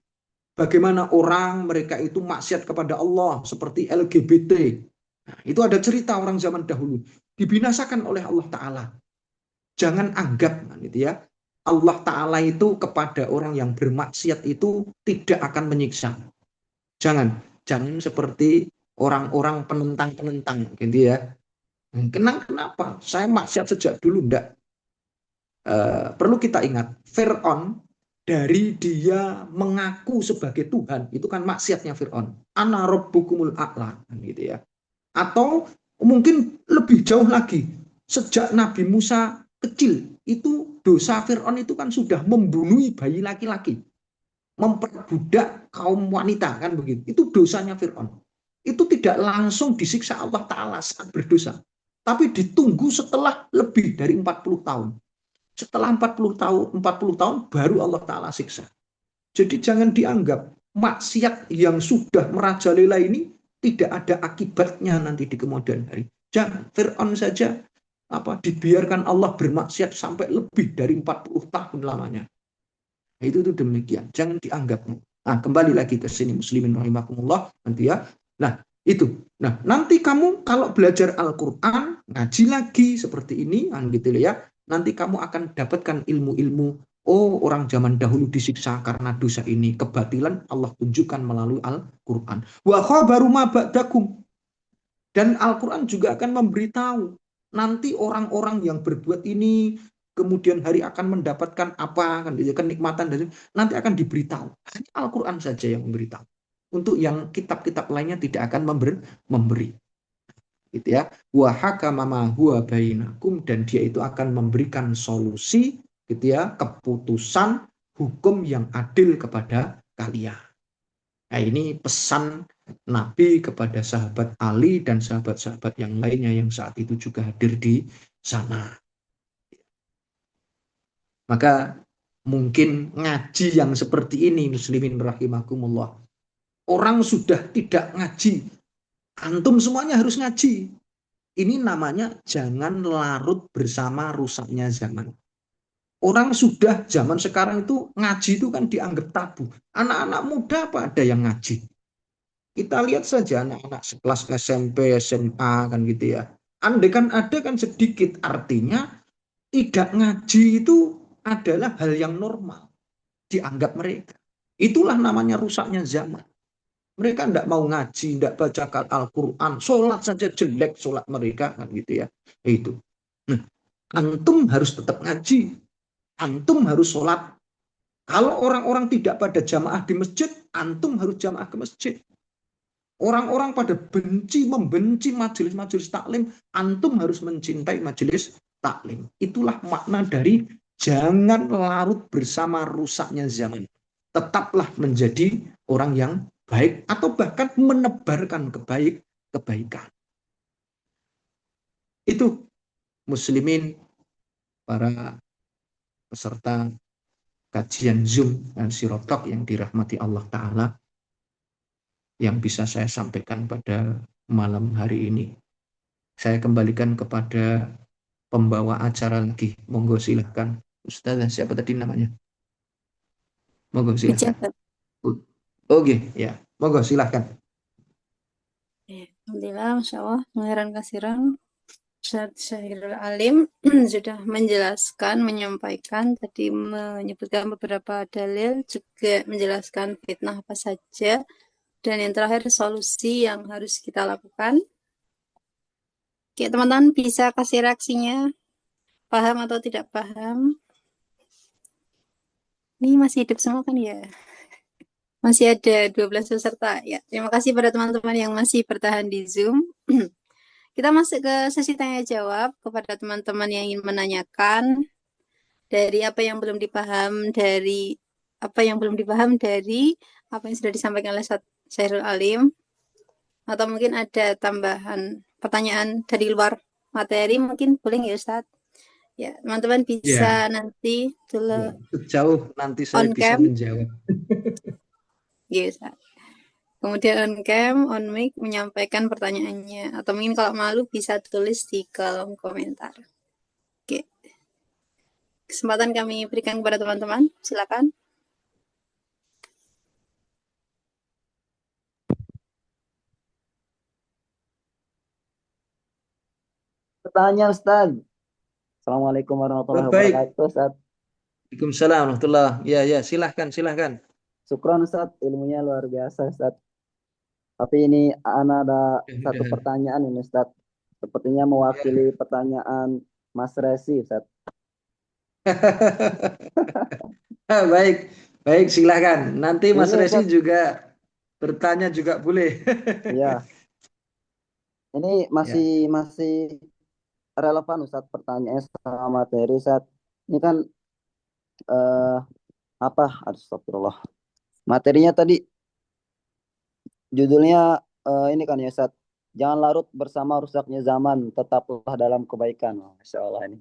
Bagaimana orang mereka itu maksiat kepada Allah seperti LGBT. Nah, itu ada cerita orang zaman dahulu. Dibinasakan oleh Allah Ta'ala. Jangan anggap gitu ya, Allah Ta'ala itu kepada orang yang bermaksiat itu tidak akan menyiksa. Jangan seperti orang-orang penentang-penentang gitu ya. Kenapa? Saya maksiat sejak dulu, enggak. Perlu kita ingat, Fir'aun dari dia mengaku sebagai Tuhan, itu kan maksiatnya Fir'aun. Ana rabbukumul a'la, gitu ya. Atau mungkin lebih jauh lagi, sejak Nabi Musa kecil, itu dosa Fir'aun itu kan sudah membunuh bayi laki-laki, memperbudak kaum wanita, kan begitu. Itu dosanya Fir'aun. Itu tidak langsung disiksa Allah Ta'ala saat berdosa, tapi ditunggu setelah lebih dari 40 tahun. Setelah 40 tahun baru Allah Ta'ala siksa. Jadi jangan dianggap maksiat yang sudah merajalela ini tidak ada akibatnya nanti di kemudian hari. Jangan. Fir'aun saja dibiarkan Allah bermaksiat sampai lebih dari 40 tahun lamanya. Nah, itu demikian. Jangan dianggap. Nah, kembali lagi ke sini muslimin rahimakumullah nanti ya. Nah, itu. Nah, nanti kamu kalau belajar Al-Qur'an, ngaji lagi seperti ini gitu ya. Nanti kamu akan dapatkan ilmu-ilmu. Oh, orang zaman dahulu disiksa karena dosa ini. Kebatilan Allah tunjukkan melalui Al-Quran. Wa khabaru ma ba'dakum. Dan Al-Quran juga akan memberitahu nanti orang-orang yang berbuat ini kemudian hari akan mendapatkan apa, kan kenikmatan dari nanti akan diberitahu. Hanya Al-Quran saja yang memberitahu. Untuk yang kitab-kitab lainnya tidak akan memberi. Gitu ya. Wa hakama ma huwa bainakum, dan dia itu akan memberikan solusi gitu ya, keputusan hukum yang adil kepada kalian. Nah, ini pesan Nabi kepada sahabat Ali dan sahabat-sahabat yang lainnya yang saat itu juga hadir di sana. Maka mungkin ngaji yang seperti ini, muslimin rahimakumullah. Orang sudah tidak ngaji, antum semuanya harus ngaji. Ini namanya jangan larut bersama rusaknya zaman. Orang sudah zaman sekarang itu ngaji itu kan dianggap tabu. Anak-anak muda apa ada yang ngaji? Kita lihat saja anak-anak sekelas SMP, SMA kan gitu ya. Andai kan ada kan sedikit, artinya tidak ngaji itu adalah hal yang normal dianggap mereka. Itulah namanya rusaknya zaman. Mereka tidak mau ngaji, tidak baca Al-Quran, sholat saja jelek sholat mereka kan gitu ya. Itu. Nah, antum harus tetap ngaji, antum harus sholat. Kalau orang-orang tidak pada jamaah di masjid, antum harus jamaah ke masjid. Orang-orang pada membenci majelis-majelis taklim, antum harus mencintai majelis taklim. Itulah makna dari jangan larut bersama rusaknya zaman. Tetaplah menjadi orang yang baik atau bahkan menebarkan kebaikan. Itu muslimin, para peserta kajian Zoom dan Sirotalk yang dirahmati Allah Ta'ala, yang bisa saya sampaikan pada malam hari ini. Saya kembalikan kepada pembawa acara lagi. Monggo silahkan. Ustazah siapa tadi namanya? Monggo silahkan. Oke, ya. Monggo silahkan. Alhamdulillah, Masya Allah, mengeran kasiran. Ustaz Syahrul Alim sudah menjelaskan, menyampaikan, tadi menyebutkan beberapa dalil, juga menjelaskan fitnah apa saja, dan yang terakhir solusi yang harus kita lakukan. Oke, teman-teman bisa kasih reaksinya, paham atau tidak paham. Ini masih hidup semua kan ya? Masih ada 12 peserta ya. Terima kasih pada teman-teman yang masih bertahan di Zoom. Kita masuk ke sesi tanya jawab kepada teman-teman yang ingin menanyakan dari apa yang belum dipaham dari apa yang sudah disampaikan oleh Ustaz Syahrul Alim, atau mungkin ada tambahan pertanyaan dari luar materi, mungkin boleh ya Ustaz? Ya, teman-teman bisa nanti dulu sejauh nanti saya bisa menjawab. Ya, Ustaz. Kemudian on cam, on mic menyampaikan pertanyaannya, atau mungkin kalau malu bisa tulis di kolom komentar. Oke. Kesempatan kami berikan kepada teman-teman, silakan. Pertanyaan Ustaz. Assalamualaikum warahmatullahi wabarakatuh Ustaz. Waalaikumsalam warahmatullahi. Ya, silahkan. Syukran Ustaz, ilmunya luar biasa Ustaz. Tapi ini ana ada satu pertanyaan ini Ustaz. Sepertinya mewakili pertanyaan Mas Resi Ustaz. Baik, silahkan. Nanti Mas Resi juga bertanya juga boleh. Iya. Ini masih relevan Ustaz, pertanyaannya sama materi Ustaz. Ini kan astagfirullah. Materinya tadi judulnya ini kan ya Ustaz. Jangan larut bersama rusaknya zaman, tetaplah dalam kebaikan. Masya Allah ini.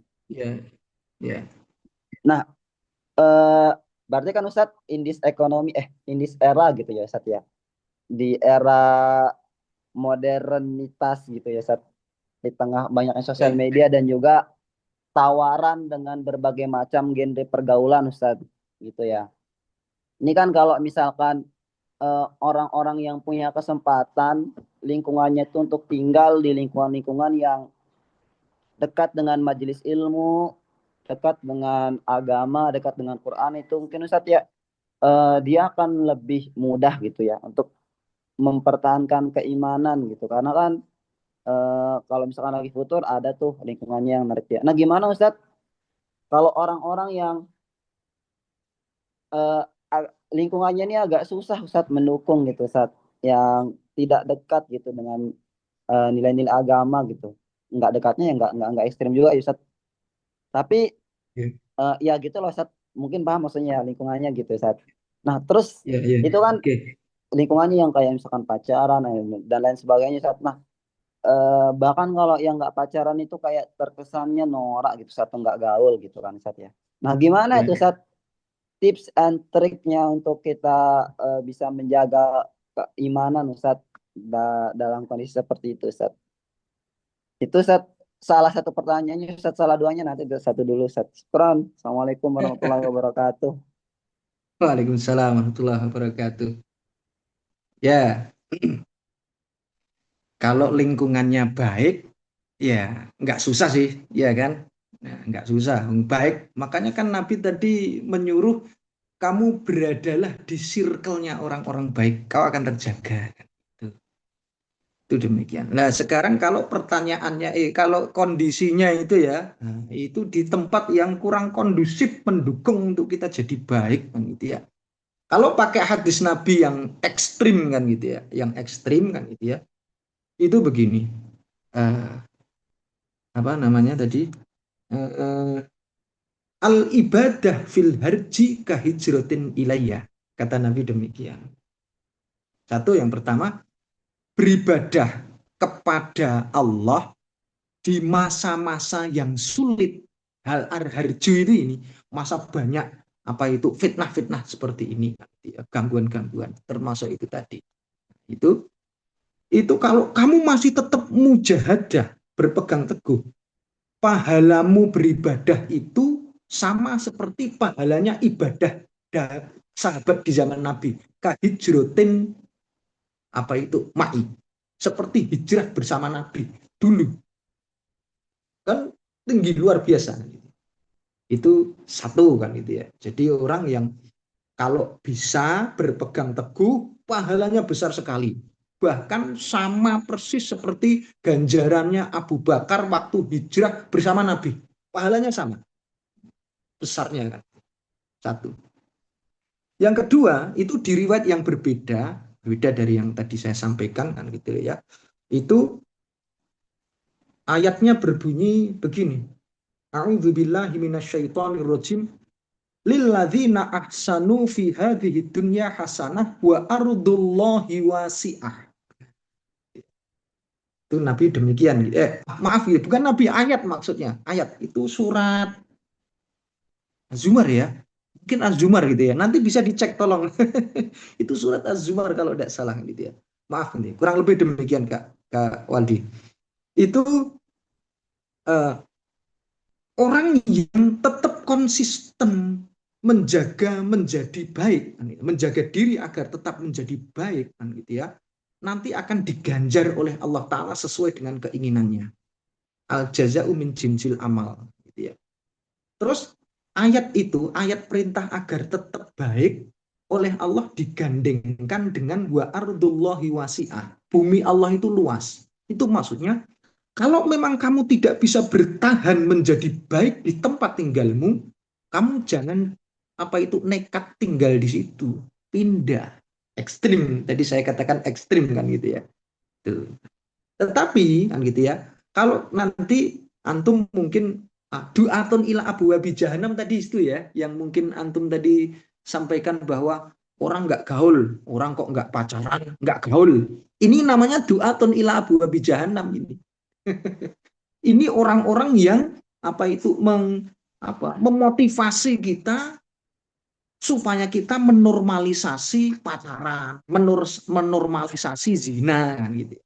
Iya. Nah, berarti kan Ustaz in this era gitu ya Ustaz ya. Di era modernitas gitu ya Ustaz. Di tengah banyaknya sosial media dan juga tawaran dengan berbagai macam genre pergaulan Ustaz gitu ya. Ini kan kalau misalkan orang-orang yang punya kesempatan lingkungannya itu untuk tinggal di lingkungan-lingkungan yang dekat dengan majelis ilmu, dekat dengan agama, dekat dengan Quran, itu mungkin Ustaz ya dia akan lebih mudah gitu ya untuk mempertahankan keimanan gitu, karena kan kalau misalkan lagi futur ada tuh lingkungannya yang menarik dia. Nah, gimana Ustadz kalau orang-orang yang eh, lingkungannya ini agak susah Ustadz mendukung gitu Ustadz, yang tidak dekat gitu dengan nilai-nilai agama gitu. Nggak dekatnya ya nggak ekstrim juga ya Ustadz. Tapi Ya, ya gitu loh Ustadz. Mungkin paham maksudnya lingkungannya gitu Ustadz. Nah, terus ya, ya. itu kan Oke. lingkungannya yang kayak misalkan pacaran dan lain sebagainya Ustadz. Nah, bahkan kalau yang nggak pacaran itu kayak terkesannya norak gitu satu nggak gaul gitu kan Sat ya. Nah gimana Ya, itu Sat tips and triknya untuk kita bisa menjaga keimanan Ustaz dalam kondisi seperti itu Ustaz. Itu Ustaz salah satu pertanyaannya Ustaz, salah duanya nanti satu dulu Ustaz. Syukran. Assalamualaikum warahmatullahi wabarakatuh. Waalaikumsalam warahmatullahi wabarakatuh. Ya, kalau lingkungannya baik, ya nggak susah sih, ya kan? Nah, nggak susah, baik. Makanya kan Nabi tadi menyuruh kamu beradalah di circle-nya orang-orang baik, kau akan terjaga. Gitu. Itu demikian. Nah, sekarang kalau pertanyaannya, kalau kondisinya itu ya, nah, itu di tempat yang kurang kondusif mendukung untuk kita jadi baik, kan gitu ya. Kalau pakai hadis Nabi yang ekstrim kan gitu ya, yang ekstrim kan gitu ya, itu begini, eh, apa namanya tadi, al ibadah fil harji kahijrotin ilayya, kata Nabi demikian. Satu, yang pertama, beribadah kepada Allah di masa-masa yang sulit. Hal harju itu ini masa banyak apa itu fitnah-fitnah seperti ini, gangguan-gangguan, termasuk itu tadi. Itu kalau kamu masih tetap mujahadah, berpegang teguh, pahalamu beribadah itu sama seperti pahalanya ibadah sahabat di zaman Nabi, kahijrotin apa itu ma'i, seperti hijrah bersama Nabi dulu, kan tinggi luar biasa. Itu satu kan itu ya. Jadi orang yang kalau bisa berpegang teguh, pahalanya besar sekali. Bahkan sama persis seperti ganjarannya Abu Bakar waktu hijrah bersama Nabi. Pahalanya sama. Besarnya kan. Satu. Yang kedua, itu di riwayat yang berbeda dari yang tadi saya sampaikan kan gitu ya. Itu ayatnya berbunyi begini. A'udzubillahi minasyaitonirrajim. Lilladzina ahsanu fi hadhihi dunya hasanah wa ardullahi wasi'ah. Itu Nabi demikian. Maaf ya, bukan Nabi, ayat maksudnya. Ayat itu surat Az-Zumar ya. Mungkin Az-Zumar gitu ya. Nanti bisa dicek tolong. Itu surat Az-Zumar kalau tidak salah gitu ya. Maaf nih, kurang lebih demikian Kak Waldi. Itu orang yang tetap konsisten menjaga menjadi baik, menjaga diri agar tetap menjadi baik, kan gitu ya, nanti akan diganjar oleh Allah Ta'ala sesuai dengan keinginannya. Al jaza'u min jinsil amal, gitu ya. Terus ayat itu, ayat perintah agar tetap baik oleh Allah digandengkan dengan wa ardullahi wasi'ah. Bumi Allah itu luas. Itu maksudnya kalau memang kamu tidak bisa bertahan menjadi baik di tempat tinggalmu, kamu jangan apa itu nekat tinggal di situ, pindah. Ekstrim, tadi saya katakan ekstrim kan gitu ya. Tuh. Tetapi kan gitu ya, kalau nanti antum mungkin du'atun ila abwabi jahannam tadi itu ya, yang mungkin antum tadi sampaikan bahwa orang nggak gaul, orang kok nggak pacaran, nggak gaul. Ini namanya du'atun ila abwabi jahannam ini. Ini orang-orang yang apa itu memotivasi kita supaya kita menormalisasi pacaran, menormalisasi zina kan gitu.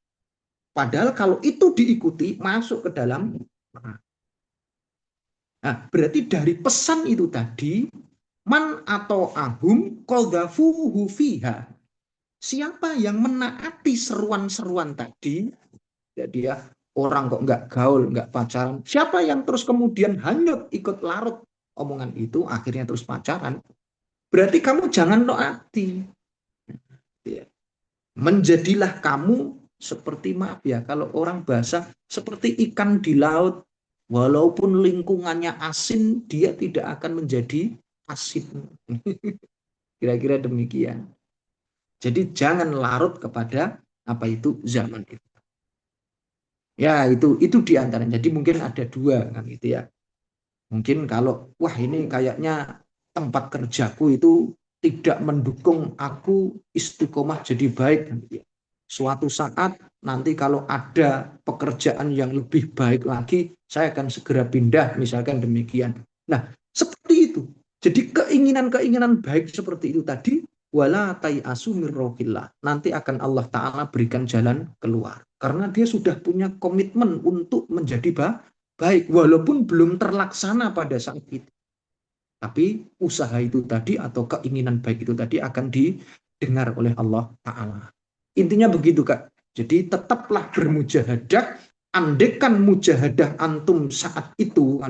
Padahal kalau itu diikuti masuk ke dalam, nah, berarti dari pesan itu tadi, man atau ahum qadhafuhu fiha. Siapa yang menaati seruan-seruan tadi, jadi ya orang kok nggak gaul, nggak pacaran. Siapa yang terus kemudian hanyut ikut larut omongan itu, akhirnya terus pacaran. Berarti kamu jangan taati. Menjadilah kamu seperti, maaf ya, kalau orang bahasa seperti ikan di laut, walaupun lingkungannya asin, dia tidak akan menjadi asin. Kira-kira demikian. Jadi jangan larut kepada apa itu zaman itu. Ya, itu diantaranya. Jadi mungkin ada dua kan gitu ya. Mungkin kalau wah ini kayaknya tempat kerjaku itu tidak mendukung aku istiqomah jadi baik kan gitu ya. Suatu saat nanti kalau ada pekerjaan yang lebih baik lagi, saya akan segera pindah, misalkan demikian. Nah, seperti itu. Jadi keinginan-keinginan baik seperti itu tadi, wala tayasu min rohillah. Nanti akan Allah Ta'ala berikan jalan keluar. Karena dia sudah punya komitmen untuk menjadi baik, walaupun belum terlaksana pada saat itu. Tapi usaha itu tadi atau keinginan baik itu tadi akan didengar oleh Allah Ta'ala. Intinya begitu, Kak. Jadi tetaplah bermujahadah. Andekan mujahadah antum saat itu,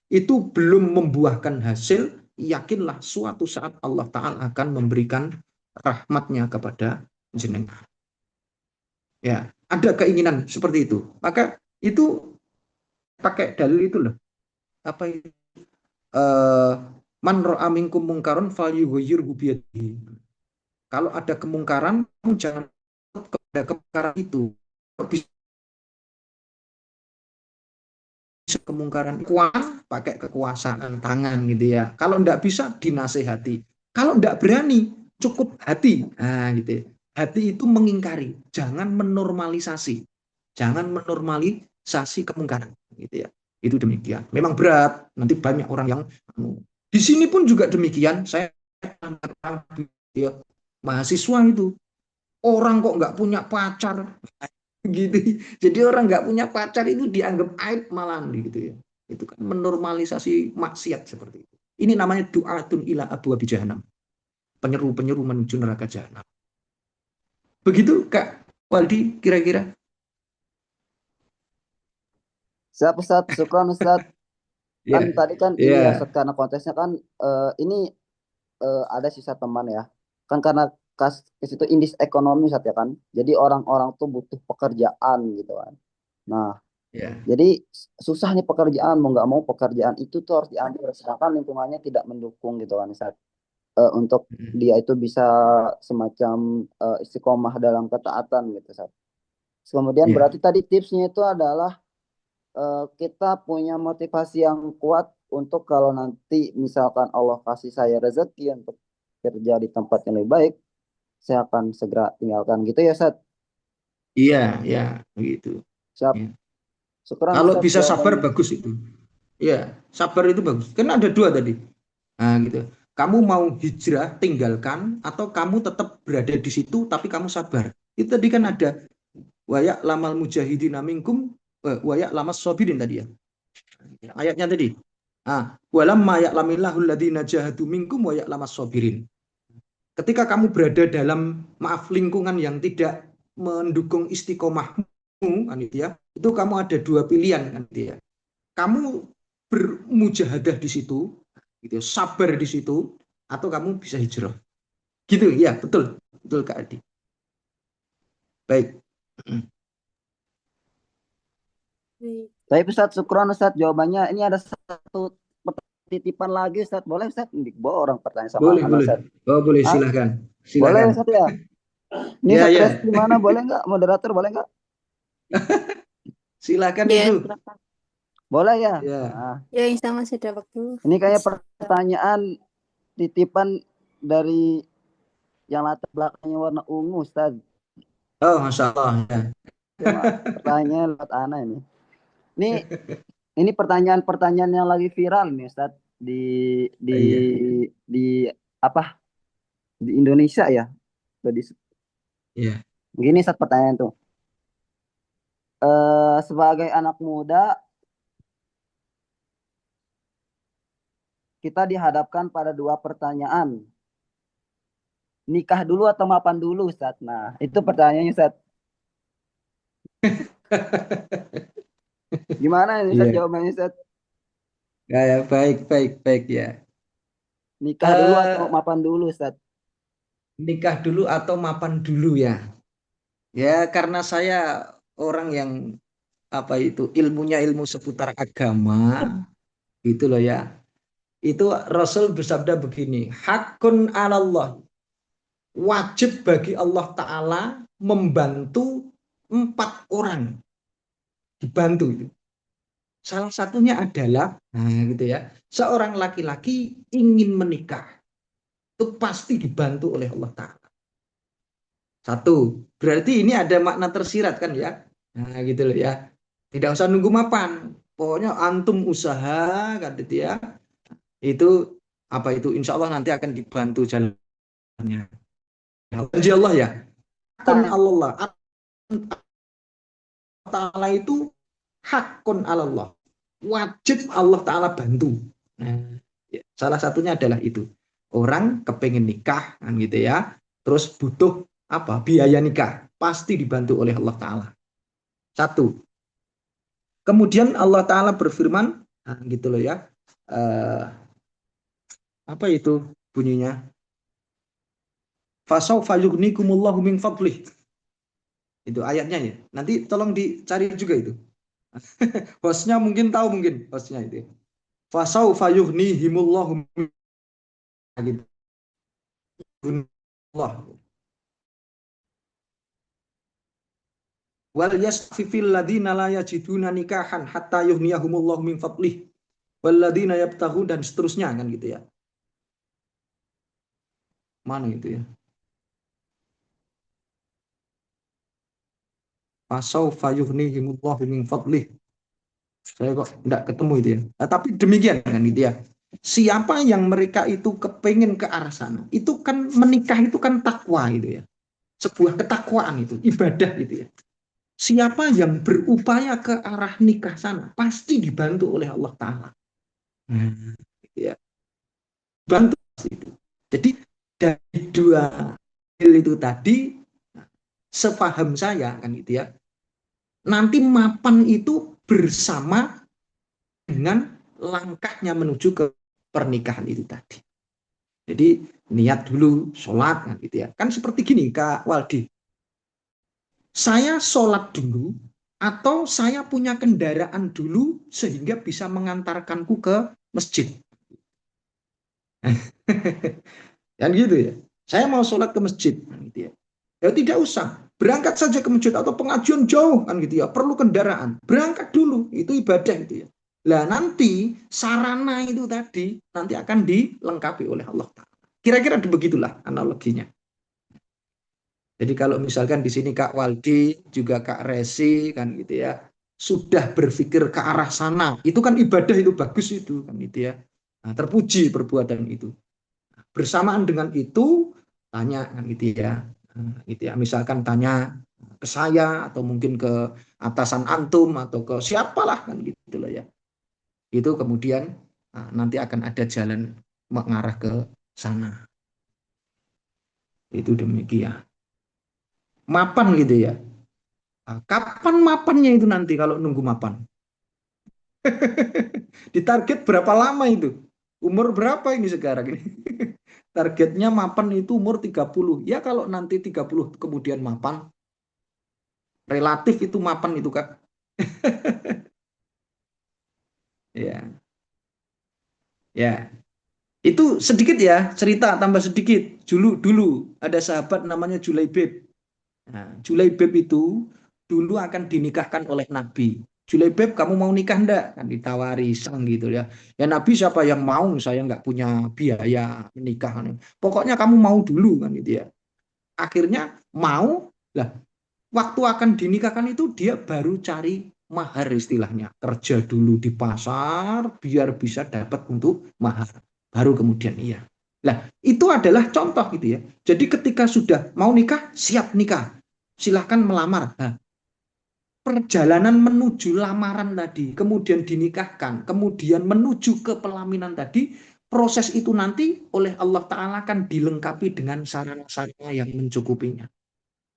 itu belum membuahkan hasil, yakinlah suatu saat Allah Ta'ala akan memberikan rahmatnya kepada jenengan. Ya, ada keinginan seperti itu. Maka itu pakai dalil itu loh. Apa itu? Man ra'a minkum mungkaron falyughayyirhu biyadihi. Kalau ada kemungkaran, jangan kepada kemungkaran itu. Bisa kemungkaran kuat pakai kekuasaan tangan gitu ya. Kalau enggak bisa dinasehati. Kalau enggak berani cukup hati. Nah gitu ya. Hati itu mengingkari, jangan menormalisasi. Jangan menormalisasi kemungkaran gitu ya. Itu demikian. Memang berat, nanti banyak orang yang di sini pun juga demikian. Saya ya, mahasiswa itu orang kok nggak punya pacar gitu. Jadi orang nggak punya pacar itu dianggap aib malahan gitu ya. Itu kan menormalisasi maksiat seperti itu. Ini namanya du'atun ila abwabi jahannam. Penyeru-penyeru menuju neraka jahanam. Begitu Kak Waldi kira-kira. Siap Ustaz, syukran Ustaz. Kan tadi kan ini ya Ustaz, karena kontesnya kan ini ada sisa teman ya. Kan karena kas itu indis ekonomi Ustaz ya kan. Jadi orang-orang tuh butuh pekerjaan gitu kan. Nah, jadi susah nih pekerjaan, mau nggak mau pekerjaan itu tuh harus diambil, sedangkan lingkungannya tidak mendukung gitu kan Ustaz. Untuk dia itu bisa semacam istiqomah dalam ketaatan gitu Ustaz. Kemudian berarti tadi tipsnya itu adalah kita punya motivasi yang kuat untuk kalau nanti misalkan Allah kasih saya rezeki untuk kerja di tempat yang lebih baik, saya akan segera tinggalkan gitu ya Ustaz. Iya, ya begitu. Siap. Ya. Kalau Ustaz, bisa sabar bagus itu. Iya, sabar itu bagus. Kan ada dua tadi. Nah, gitu. Kamu mau hijrah, tinggalkan, atau kamu tetap berada di situ tapi kamu sabar. Itu tadi kan ada wayak lamal mujahidina minkum wayak lamas sobirin tadi ya. Ayatnya tadi. Walam mayak lamillahul ladina jahadu minkum wayak lamas sobirin. Ketika kamu berada dalam lingkungan yang tidak mendukung istiqomahmu, kan ya, itu kamu ada dua pilihan kan ya. Kamu bermujahadah di situ, gitu, sabar di situ, atau kamu bisa hijrah. Gitu ya, betul Kak Adi. Baik. Baik Ustaz, syukron Ustaz jawabannya. Ini ada satu titipan lagi Ustaz. Boleh Ustaz? Bawa orang pertanyaan sama boleh. Ustaz. Oh, boleh, silakan. Boleh Ustaz ya? Ini Ustaz gimana? Boleh nggak? Moderator boleh nggak? Silakan itu. Boleh ya? Ya, insya Allah sudah waktu. Ini kayak pertanyaan titipan dari yang latar belakangnya warna ungu Ustaz. Oh, Masya Allah. Ya. Pertanyaan lewat Ana ini. Ini pertanyaan-pertanyaan yang lagi viral nih Ustaz di apa? Di Indonesia ya. Iya. Begini Ustaz pertanyaan tuh. Sebagai anak muda kita dihadapkan pada dua pertanyaan. Nikah dulu atau mapan dulu Ustaz? Nah, itu pertanyaannya Ustaz. Gimana ini Ustaz jawabannya Ustaz? Ya, baik ya. Nikah dulu atau mapan dulu Ustaz? Nikah dulu atau mapan dulu ya. Ya karena saya orang yang apa itu ilmunya ilmu seputar agama gitu loh ya. Itu Rasul bersabda begini, hakun 'alallah, wajib bagi Allah Ta'ala membantu 4 orang, dibantu itu. Salah satunya adalah, nah gitu ya, seorang laki-laki ingin menikah, itu pasti dibantu oleh Allah Ta'ala. Satu, berarti ini ada makna tersirat kan ya, nah gitu loh ya. Tidak usah nunggu mapan, pokoknya antum usaha kan gitu ya, itu apa itu insya Allah nanti akan dibantu jalannya. Janji Allah ya, hakun Allah Ta'ala itu hakun Allah, wajib Allah Ta'ala bantu. Nah, ya, salah satunya adalah itu, orang kepengen nikah kan gitu ya, terus butuh apa biaya nikah, pasti dibantu oleh Allah Ta'ala. Satu. Kemudian Allah Ta'ala berfirman, nah, gitu loh ya, apa itu bunyinya, fasawfa yughnikumullahu min fadlih. Itu ayatnya ya. Nanti tolong dicari juga itu. Hostnya mungkin tahu, mungkin hostnya itu. Fasawfa yughnihimullahu min gitu. Allah. Wal yasfifil ladina la yajiduna nikahan hatta yughniyahumullahu min fadlih. Wal ladina yabtaghun, dan seterusnya kan gitu ya. Mana itu ya? Fasawfa yughnihimullahu min fadlih. Saya kok tidak ketemu itu ya. Nah, tapi demikian kan gitu ya. Siapa yang mereka itu kepengen ke arah sana, itu kan menikah itu kan takwa gitu ya. Sebuah ketakwaan itu, ibadah gitu ya. Siapa yang berupaya ke arah nikah sana, pasti dibantu oleh Allah Ta'ala. Gitu ya. Bantu itu. Jadi dari 2 hal itu tadi, sepaham saya kan gitu ya. Nanti mapan itu bersama dengan langkahnya menuju ke pernikahan itu tadi. Jadi niat dulu, sholat kan gitu ya. Kan seperti gini Kak Waldi. Saya sholat dulu atau saya punya kendaraan dulu sehingga bisa mengantarkanku ke masjid. Kan gitu ya. Saya mau sholat ke masjid gitu ya. Ya tidak usah, berangkat saja ke masjid atau pengajian jauh kan gitu ya, perlu kendaraan, berangkat dulu, itu ibadah itu ya. Lah nanti sarana itu tadi nanti akan dilengkapi oleh Allah Ta'ala. Kira-kira begitulah analoginya. Jadi kalau misalkan di sini Kak Waldi juga Kak Resi kan gitu ya, sudah berpikir ke arah sana, itu kan ibadah, itu bagus itu kan gitu ya. Nah, terpuji perbuatan itu. Bersamaan dengan itu tanya kan gitu ya. Gitu ya, misalkan tanya ke saya atau mungkin ke atasan antum atau ke siapalah kan gitu loh ya, itu kemudian nanti akan ada jalan mengarah ke sana. Itu demikian mapan gitu ya. Kapan mapannya itu nanti kalau nunggu mapan? Ditarget berapa lama itu, umur berapa ini sekarang ini? Targetnya mapan itu umur 30. Ya kalau nanti 30 kemudian mapan, relatif itu mapan itu Kak. Ya. Ya. Itu sedikit ya, cerita tambah sedikit. Dulu ada sahabat namanya Julaibib. Nah, Julaibib itu dulu akan dinikahkan oleh Nabi. Julaibib, kamu mau nikah enggak? Kan ditawari sang gitu ya. Ya Nabi, siapa yang mau, saya nggak punya biaya menikah. Pokoknya kamu mau dulu kan gitu ya. Akhirnya mau, lah waktu akan dinikahkan itu dia baru cari mahar istilahnya. Kerja dulu di pasar biar bisa dapat untuk mahar. Baru kemudian iya. Nah, itu adalah contoh gitu ya. Jadi ketika sudah mau nikah, siap nikah. Silahkan melamar. Nah, perjalanan menuju lamaran tadi, kemudian dinikahkan, kemudian menuju ke pelaminan tadi, proses itu nanti oleh Allah Ta'ala akan dilengkapi dengan sarana-sarana yang mencukupinya.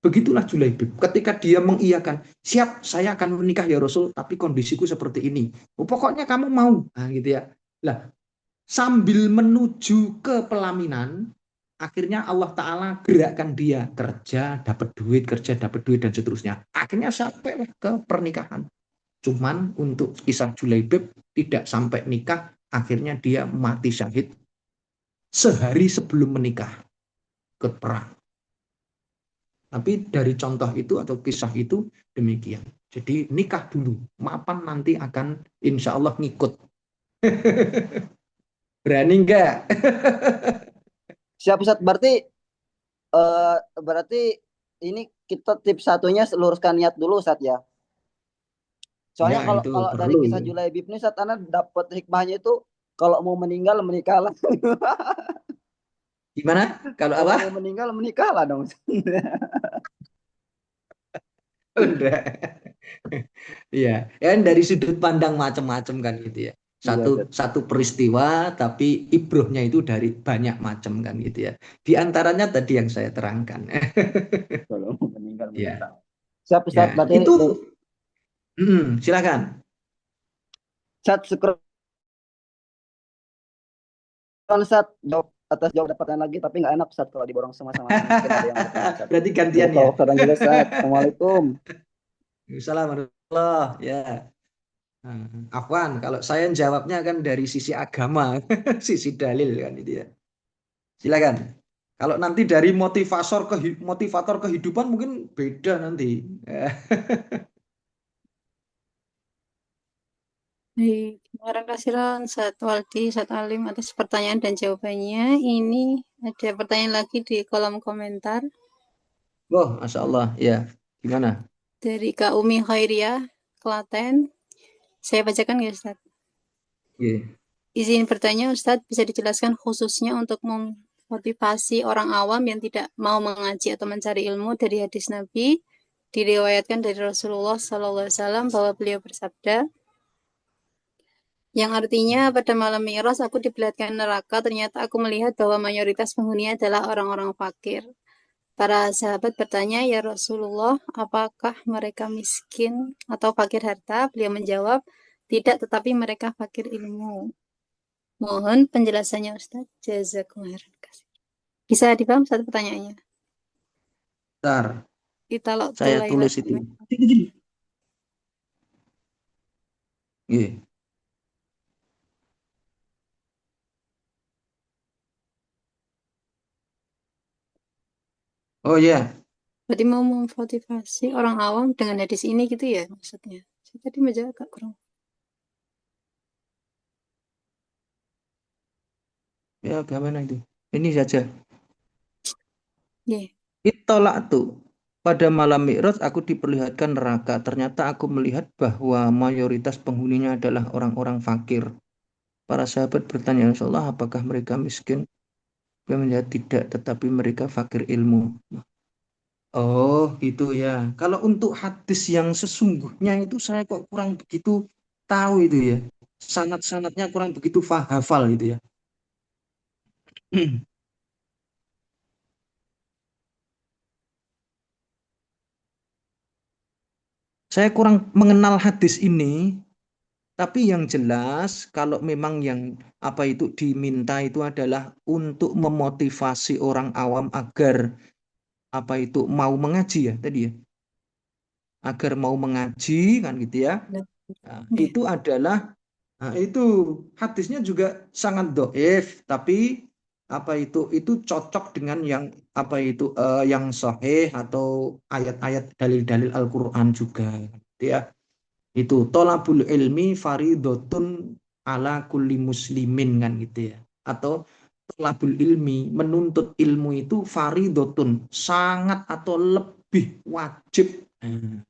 Begitulah Julaibib. Ketika dia mengiyakan, siap saya akan menikah ya Rasul, tapi kondisiku seperti ini. Oh, pokoknya kamu mau. Nah, gitu ya. Lah, sambil menuju ke pelaminan, Akhirnya Allah Ta'ala gerakkan dia kerja, dapat duit, dan seterusnya. Akhirnya sampai ke pernikahan. Cuman untuk kisah Julaibib tidak sampai nikah, akhirnya dia mati syahid sehari sebelum menikah, ikut perang. Tapi dari contoh itu atau kisah itu demikian. Jadi nikah dulu, mapan nanti akan insya Allah ngikut. Berani enggak? Siap Ustaz, berarti ini kita tips satunya luruskan niat dulu Ustaz ya. Soalnya Ya, kalau itu kalau dari perlu. kisah Julaibib ini Ustaz, Ana dapat hikmahnya itu kalau mau meninggal menikahlah. Gimana? Kalau Kalau apa? mau meninggal menikahlah dong. Udah. Iya, ya dari sudut pandang macam-macam kan gitu ya. Iya, Ustaz. Satu peristiwa tapi ibrohnya itu dari banyak macam kan gitu ya. Di antaranya tadi yang saya terangkan. Kalau mau meninggal Ya, menikah. Siap Ustaz, ya. berarti Itu silakan. Ustaz syukur Ustaz jawab atas pertanyaan lagi, tapi nggak enak Ustaz kalau diborong sama-sama. Mungkin ada yang bertanya Ustaz. Berarti gantian ya. Kalau Ustaz dan juga Ustaz. Assalamualaikum. Assalamualaikum. Ya. Afwan, kalau saya jawabnya kan dari sisi agama, sisi dalil kan itu ya. Silakan. Kalau nanti dari motivator kehidupan mungkin beda nanti. Baik, terima kasih Ustaz Waldi, Ustaz Alim atas pertanyaan dan jawabannya. Ini ada pertanyaan lagi di kolom komentar Oh, Masya Allah. Ya, gimana? dari Kak Umi Khairiyah, Klaten. Saya bacakan ya Ustaz. Iya. Izin bertanya Ustaz, bisa dijelaskan khususnya untuk memotivasi orang awam yang tidak mau mengaji atau mencari ilmu dari hadis Nabi, diriwayatkan dari Rasulullah SAW bahwa beliau bersabda, yang artinya pada malam Mi'raj aku diperlihatkan neraka, ternyata aku melihat bahwa mayoritas penghuninya adalah orang-orang fakir. Para sahabat bertanya, ya Rasulullah, apakah mereka miskin atau fakir harta? Beliau menjawab, tidak, tetapi mereka fakir ilmu. Mohon penjelasannya Ustaz. Jazakumullah khairan. Bisa dipaham satu pertanyaannya? Bentar, Kita saya tulis itu. Iya. Oh ya, Berarti mau memotivasi orang awam dengan hadis ini gitu ya maksudnya. Saya tadi menjawab agak kurang. ya bagaimana itu? Ini saja. Yeah. Ittola'tu. Pada malam Mi'raj aku diperlihatkan neraka. Ternyata aku melihat bahwa mayoritas penghuninya adalah orang-orang fakir. Para sahabat bertanya, Rasulullah, apakah mereka miskin? Dia menjawab tidak, tetapi mereka fakir ilmu. Oh, gitu ya. Kalau untuk hadis yang sesungguhnya itu saya kok kurang begitu tahu itu ya. Sanad-sanadnya kurang begitu hafal gitu ya. Saya kurang mengenal hadis ini, tapi yang jelas kalau memang yang apa itu diminta itu adalah untuk memotivasi orang awam agar apa itu mau mengaji ya tadi ya. Agar mau mengaji kan gitu ya. Nah, itu adalah itu hadisnya juga sangat doif, tapi apa itu cocok dengan yang apa itu yang sahih atau ayat-ayat dalil-dalil Al-Qur'an juga gitu ya. Itu tolabul ilmi faridotun ala kulli muslimin kan gitu ya. Atau tolabul ilmi, menuntut ilmu itu faridotun, sangat atau lebih wajib.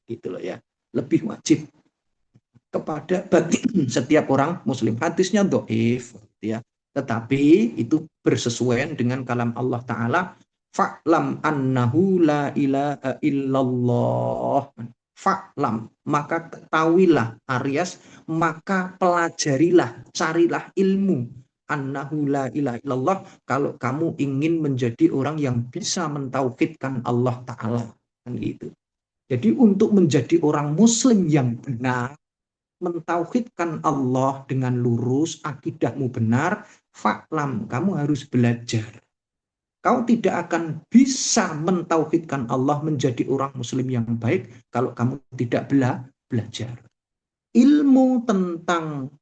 Gitu loh ya. Lebih wajib kepada bagi setiap orang muslim. Hadisnya dhaif ya. Tetapi itu bersesuaian dengan kalam Allah Ta'ala. Fa'lam annahu la ilaha illallah. Fa'lam, maka ketahuilah Aries, maka pelajarilah, carilah ilmu. Annahu la ilaha illallah, kalau kamu ingin menjadi orang yang bisa mentauhidkan Allah Ta'ala. Kan gitu. Jadi untuk menjadi orang muslim yang benar, mentauhidkan Allah dengan lurus, akidahmu benar, fa'lam, kamu harus belajar. Kau tidak akan bisa mentauhidkan Allah, menjadi orang muslim yang baik, kalau kamu tidak belajar. Ilmu tentang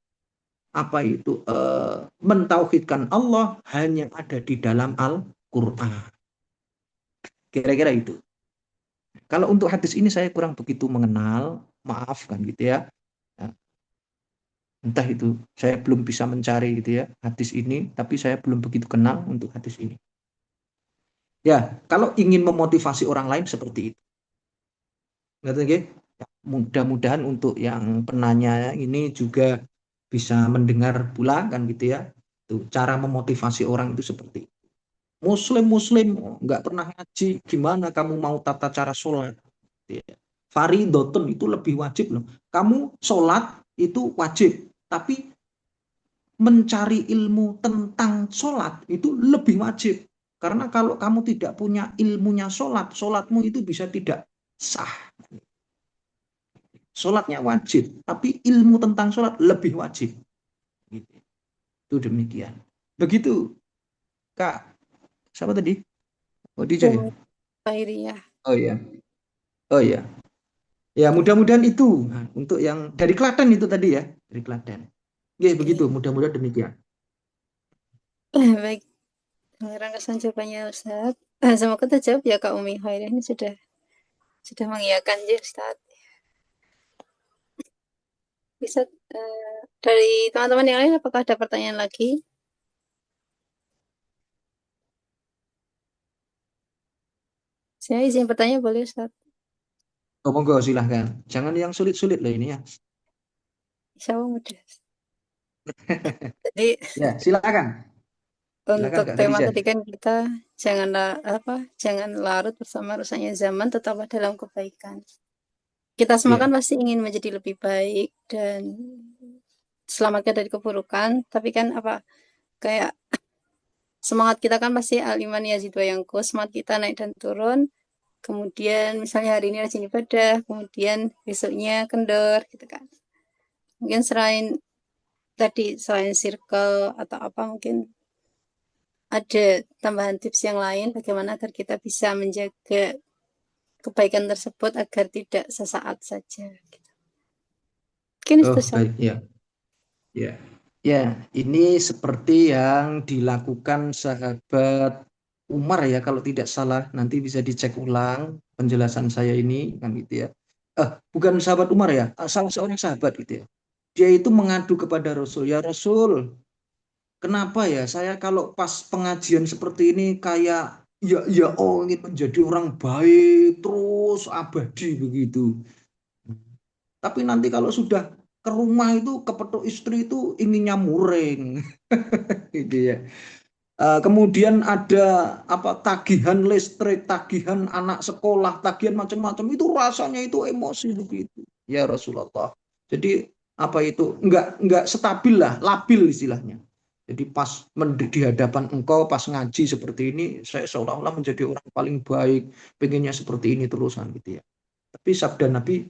mentauhidkan Allah hanya ada di dalam Al-Quran. Kira-kira itu. Kalau untuk hadis ini saya kurang begitu mengenal, maaf kan gitu ya. Entah itu, saya belum bisa mencari gitu ya hadis ini, tapi saya belum begitu kenal untuk hadis ini. Ya, kalau ingin memotivasi orang lain seperti itu. Ngerti? Mudah-mudahan untuk yang penanya ini juga bisa mendengar pula kan gitu ya. Tuh, cara memotivasi orang itu seperti itu. Muslim nggak pernah ngaji, gimana kamu mau tata cara sholat? Faridotun itu lebih wajib loh. Kamu sholat itu wajib, tapi mencari ilmu tentang sholat itu lebih wajib. Karena kalau kamu tidak punya ilmunya sholat, sholatmu itu bisa tidak sah. Sholatnya wajib, tapi ilmu tentang sholat lebih wajib. Itu demikian. Begitu, Kak. Siapa tadi? Oh, DJ. Khairiyah. Oh iya. Oh iya. Ya, mudah-mudahan itu. Nah, untuk yang dari Klaten itu tadi ya. Dari Klaten. Ya, begitu. Mudah-mudahan demikian. Baik. Terima kasih jawabannya Ustaz. Semoga terjawab ya Kak Umi. Khairiyah ini sudah mengiyakan ya Ustaz. Bisa dari teman-teman yang lain apakah ada pertanyaan lagi? Saya izin bertanya boleh Ustaz? Oh, monggo silahkan. Jangan yang sulit-sulit lah ini ya. Insya Allah mudah. Jadi Ya, silakan. untuk Kak tema Khadijah. tadi kan kita jangan larut bersama rusaknya zaman, tetaplah dalam kebaikan. Kita semua kan pasti ingin menjadi lebih baik dan selamatkan dari keburukan, tapi kan kayak semangat kita kan pasti al-iman yazid wa yanqus, semangat kita naik dan turun. Kemudian misalnya hari ini rajin ibadah, kemudian besoknya kendor gitu kan. Mungkin selain circle atau mungkin ada tambahan tips yang lain bagaimana agar kita bisa menjaga kebaikan tersebut agar tidak sesaat saja. Mungkin itu baik, ya. Ya, ini seperti yang dilakukan sahabat Umar ya, kalau tidak salah, nanti bisa dicek ulang penjelasan saya ini kan gitu ya. Bukan sahabat Umar ya, salah seorang sahabat gitu ya. Dia itu mengadu kepada Rasul, ya Rasul, kenapa ya saya kalau pas pengajian seperti ini kayak ingin menjadi orang baik terus abadi begitu. Tapi nanti kalau sudah ke rumah itu kepethuk istri itu inginnya muring. Gitu ya. Kemudian ada tagihan listrik, tagihan anak sekolah, tagihan macam-macam, itu rasanya itu emosi begitu. Ya Rasulullah. Jadi enggak stabil lah, labil istilahnya. Jadi pas di hadapan engkau pas ngaji seperti ini, saya seolah-olah menjadi orang paling baik, pengennya seperti ini terusan gitu ya. Tapi sabda Nabi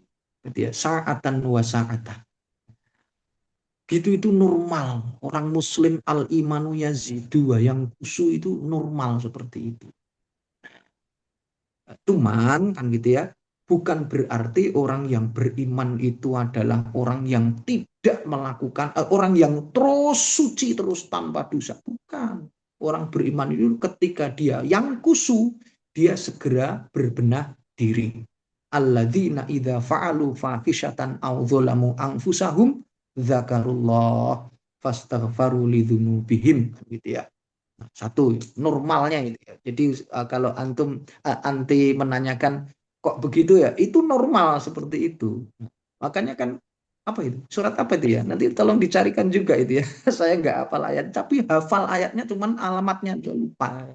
gitu ya, sa'atan wa sa'atan. Gitu itu normal. Orang muslim al-imanu yazidu, yang khusyuk itu normal seperti itu. Cuman kan gitu ya, bukan berarti orang yang beriman itu adalah orang yang tidak melakukan, orang yang terus suci terus tanpa dosa. Bukan. Orang beriman itu ketika dia yang khusyuk, dia segera berbenah diri. Alladzina idza fa'alu fahisyatan aw dzalamu anfusahum dzakarullah fastaghfaru lidzunubihim gitu ya. Satu normalnya itu ya. Jadi kalau antum anti menanyakan kok begitu ya, itu normal seperti itu. Makanya kan itu surat apa itu ya, nanti tolong dicarikan juga itu ya. Saya nggak hafal ayat, tapi hafal ayatnya cuman alamatnya aja lupa.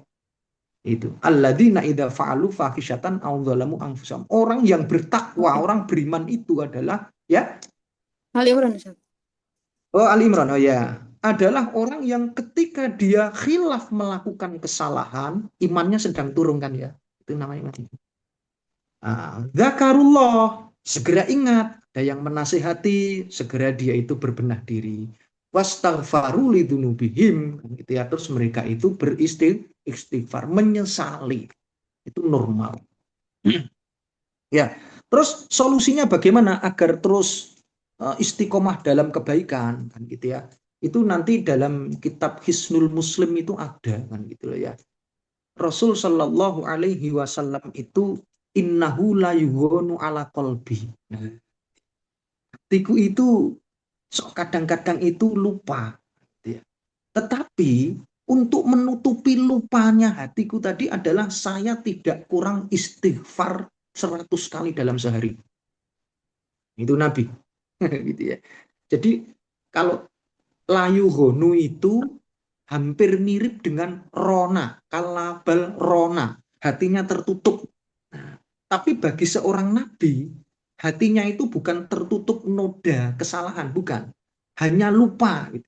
Itu alladzina idza fa'alu fahisyatan aw dzalamu anfusahum. Orang yang bertakwa, orang beriman itu adalah ya Ali Imran. Ali Imran, ya, adalah orang yang ketika dia khilaf melakukan kesalahan, imannya sedang turun kan ya, itu namanya iman. Zakarullah, segera ingat, ada yang menasihati, segera dia itu berbenah diri. wastaghfaru lidzunubihim, gitu ya. Terus mereka itu beristighfar, menyesali. Itu normal. Ya, terus solusinya bagaimana agar terus istiqomah dalam kebaikan, kan gitu ya. Itu nanti dalam kitab Hisnul Muslim itu ada, kan gitu ya. Rasul Shallallahu Alaihi Wasallam itu innahu la yughanu ala qalbi. Nah, hatiku itu kadang-kadang itu lupa, gitu ya. Tetapi untuk menutupi lupanya hatiku tadi adalah saya tidak kurang istighfar 100 kali dalam sehari. Itu Nabi. Gitu ya. Jadi kalau layu honu itu hampir mirip dengan rona, kalabal rona, hatinya tertutup. Nah, tapi bagi seorang nabi, hatinya itu bukan tertutup noda kesalahan, bukan. Hanya lupa. Gitu.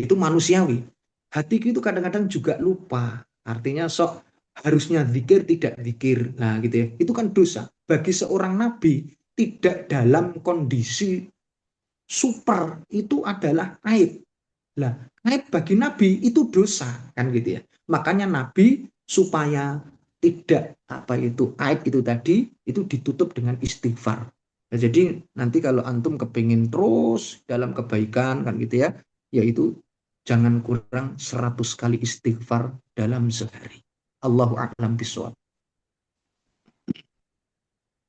Itu manusiawi. Hatiku itu kadang-kadang juga lupa. Artinya sok harusnya zikir tidak zikir. Nah, gitu ya. Itu kan dosa. Bagi seorang nabi tidak dalam kondisi super itu adalah aib. Lah, aib bagi nabi itu dosa, kan gitu ya. Makanya nabi supaya tidak itu aib itu tadi itu ditutup dengan istighfar. Nah, jadi nanti kalau antum kepingin terus dalam kebaikan kan gitu ya, yaitu jangan kurang 100 kali istighfar dalam sehari. Allahu a'lam bishawab.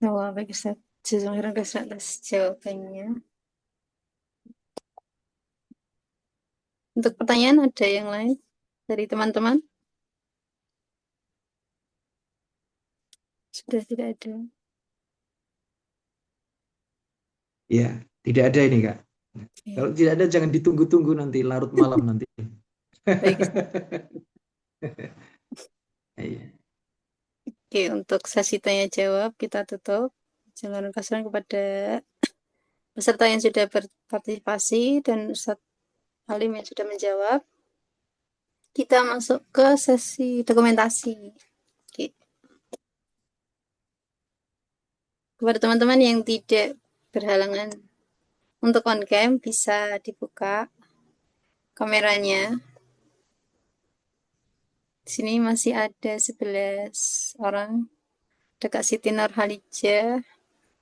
Oh, baik Ustaz. Jazakallahu khairan atas jawabannya. Untuk pertanyaan ada yang lain dari teman-teman? Sudah tidak ada. Ya, tidak ada ini Kak. Ya. Kalau tidak ada jangan ditunggu-tunggu nanti larut malam nanti. Baik. Iya. Oke, untuk sesi tanya jawab kita tutup. Jangan kasihan kepada peserta yang sudah berpartisipasi dan Ustadz Halim yang sudah menjawab. Kita masuk ke sesi dokumentasi. Oke. Kepada teman-teman yang tidak berhalangan untuk on cam bisa dibuka kameranya. Di sini masih ada 11 orang. Ada Kak Siti Nurhalijah,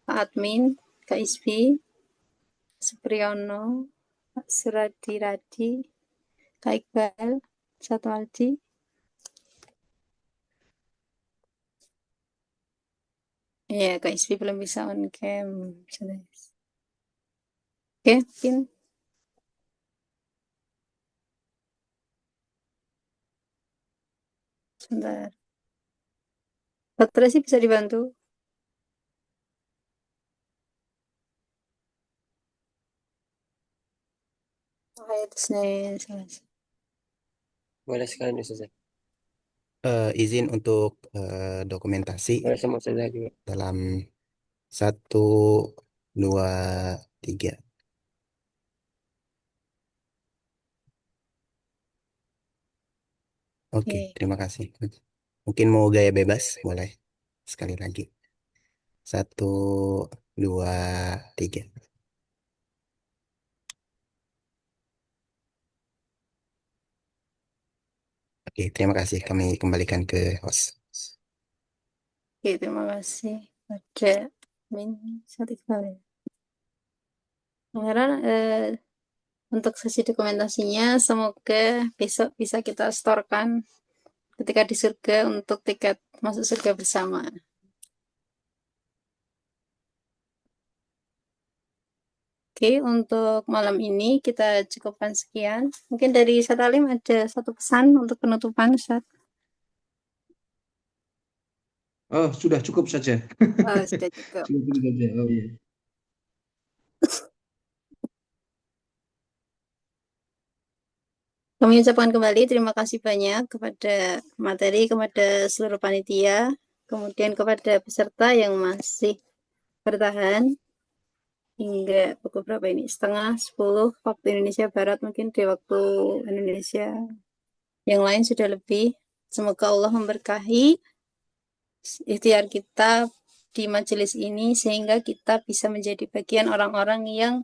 Pak Admin, Kak Isbi, Supriyono, Pak Suradi, Kak Iqbal, Satwaldi. Ya, Kak Isbi belum bisa on cam. Oke, mungkin. Sebentar. Dr. Resi bisa dibantu? Boleh sekali Ustaz. Izin untuk dokumentasi Boleh sama Ustaz juga. dalam 1, 2, 3. Oke, terima kasih. Mungkin mau gaya bebas, boleh. Sekali lagi. 1, 2, 3. Oke, terima kasih. Kami kembalikan ke host. Oke, terima kasih. Ada Min satu kali. Pangeran, untuk sesi dokumentasinya semoga besok bisa kita storekan ketika di surga untuk tiket masuk surga bersama. Oke, untuk malam ini kita cukupkan sekian. Mungkin dari Ustadz Alim ada satu pesan untuk penutupan, Ustadz. Oh, sudah cukup saja. Oh, sudah cukup. Cukup saja. Oh iya. Kami ucapkan kembali terima kasih banyak kepada materi, kepada seluruh panitia, kemudian kepada peserta yang masih bertahan hingga pukul berapa ini? 9:30 waktu Indonesia Barat, mungkin di waktu Indonesia yang lain sudah lebih. Semoga Allah memberkahi ikhtiar kita di majelis ini sehingga kita bisa menjadi bagian orang-orang yang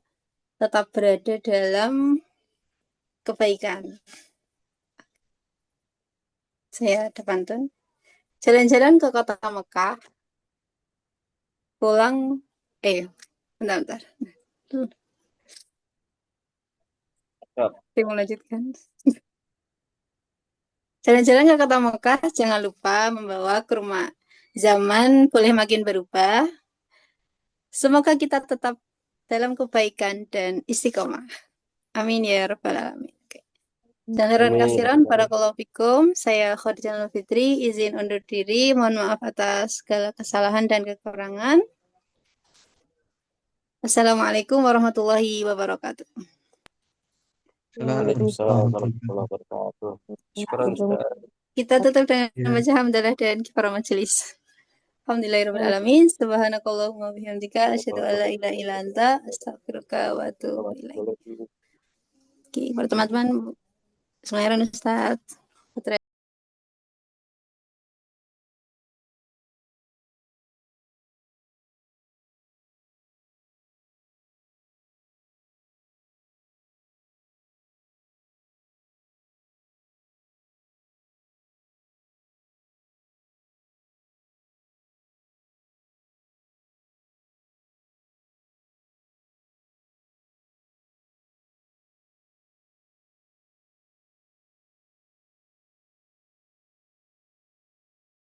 tetap berada dalam kebaikan. Saya ada pantun. Jalan-jalan ke kota Mekah, pulang, bentar. Saya mau lanjutkan. Jalan-jalan ke kota Mekah, jangan lupa membawa kurma. Zaman boleh makin berubah. Semoga kita tetap dalam kebaikan dan istiqomah. Amin ya rabbal alamin. Oke. Dan khairan kasiran barakallahu fikum. Saya Khadijah Fitri, izin undur diri. Mohon maaf atas segala kesalahan dan kekurangan. Assalamualaikum warahmatullahi wabarakatuh. Waalaikumsalam warahmatullahi wabarakatuh. Syukran Ustaz. Kita tutup dengan Ya. baca hamdalah dan kifarah majelis. Alhamdulillahirrahmanirrahim. Subhanakallahumma bihamdika asyhadu an la ilaha illa anta astaghfiruka wa atubu ilaik. Oke, para teman-teman, Bismillahirrahmanirrahim Ustaz.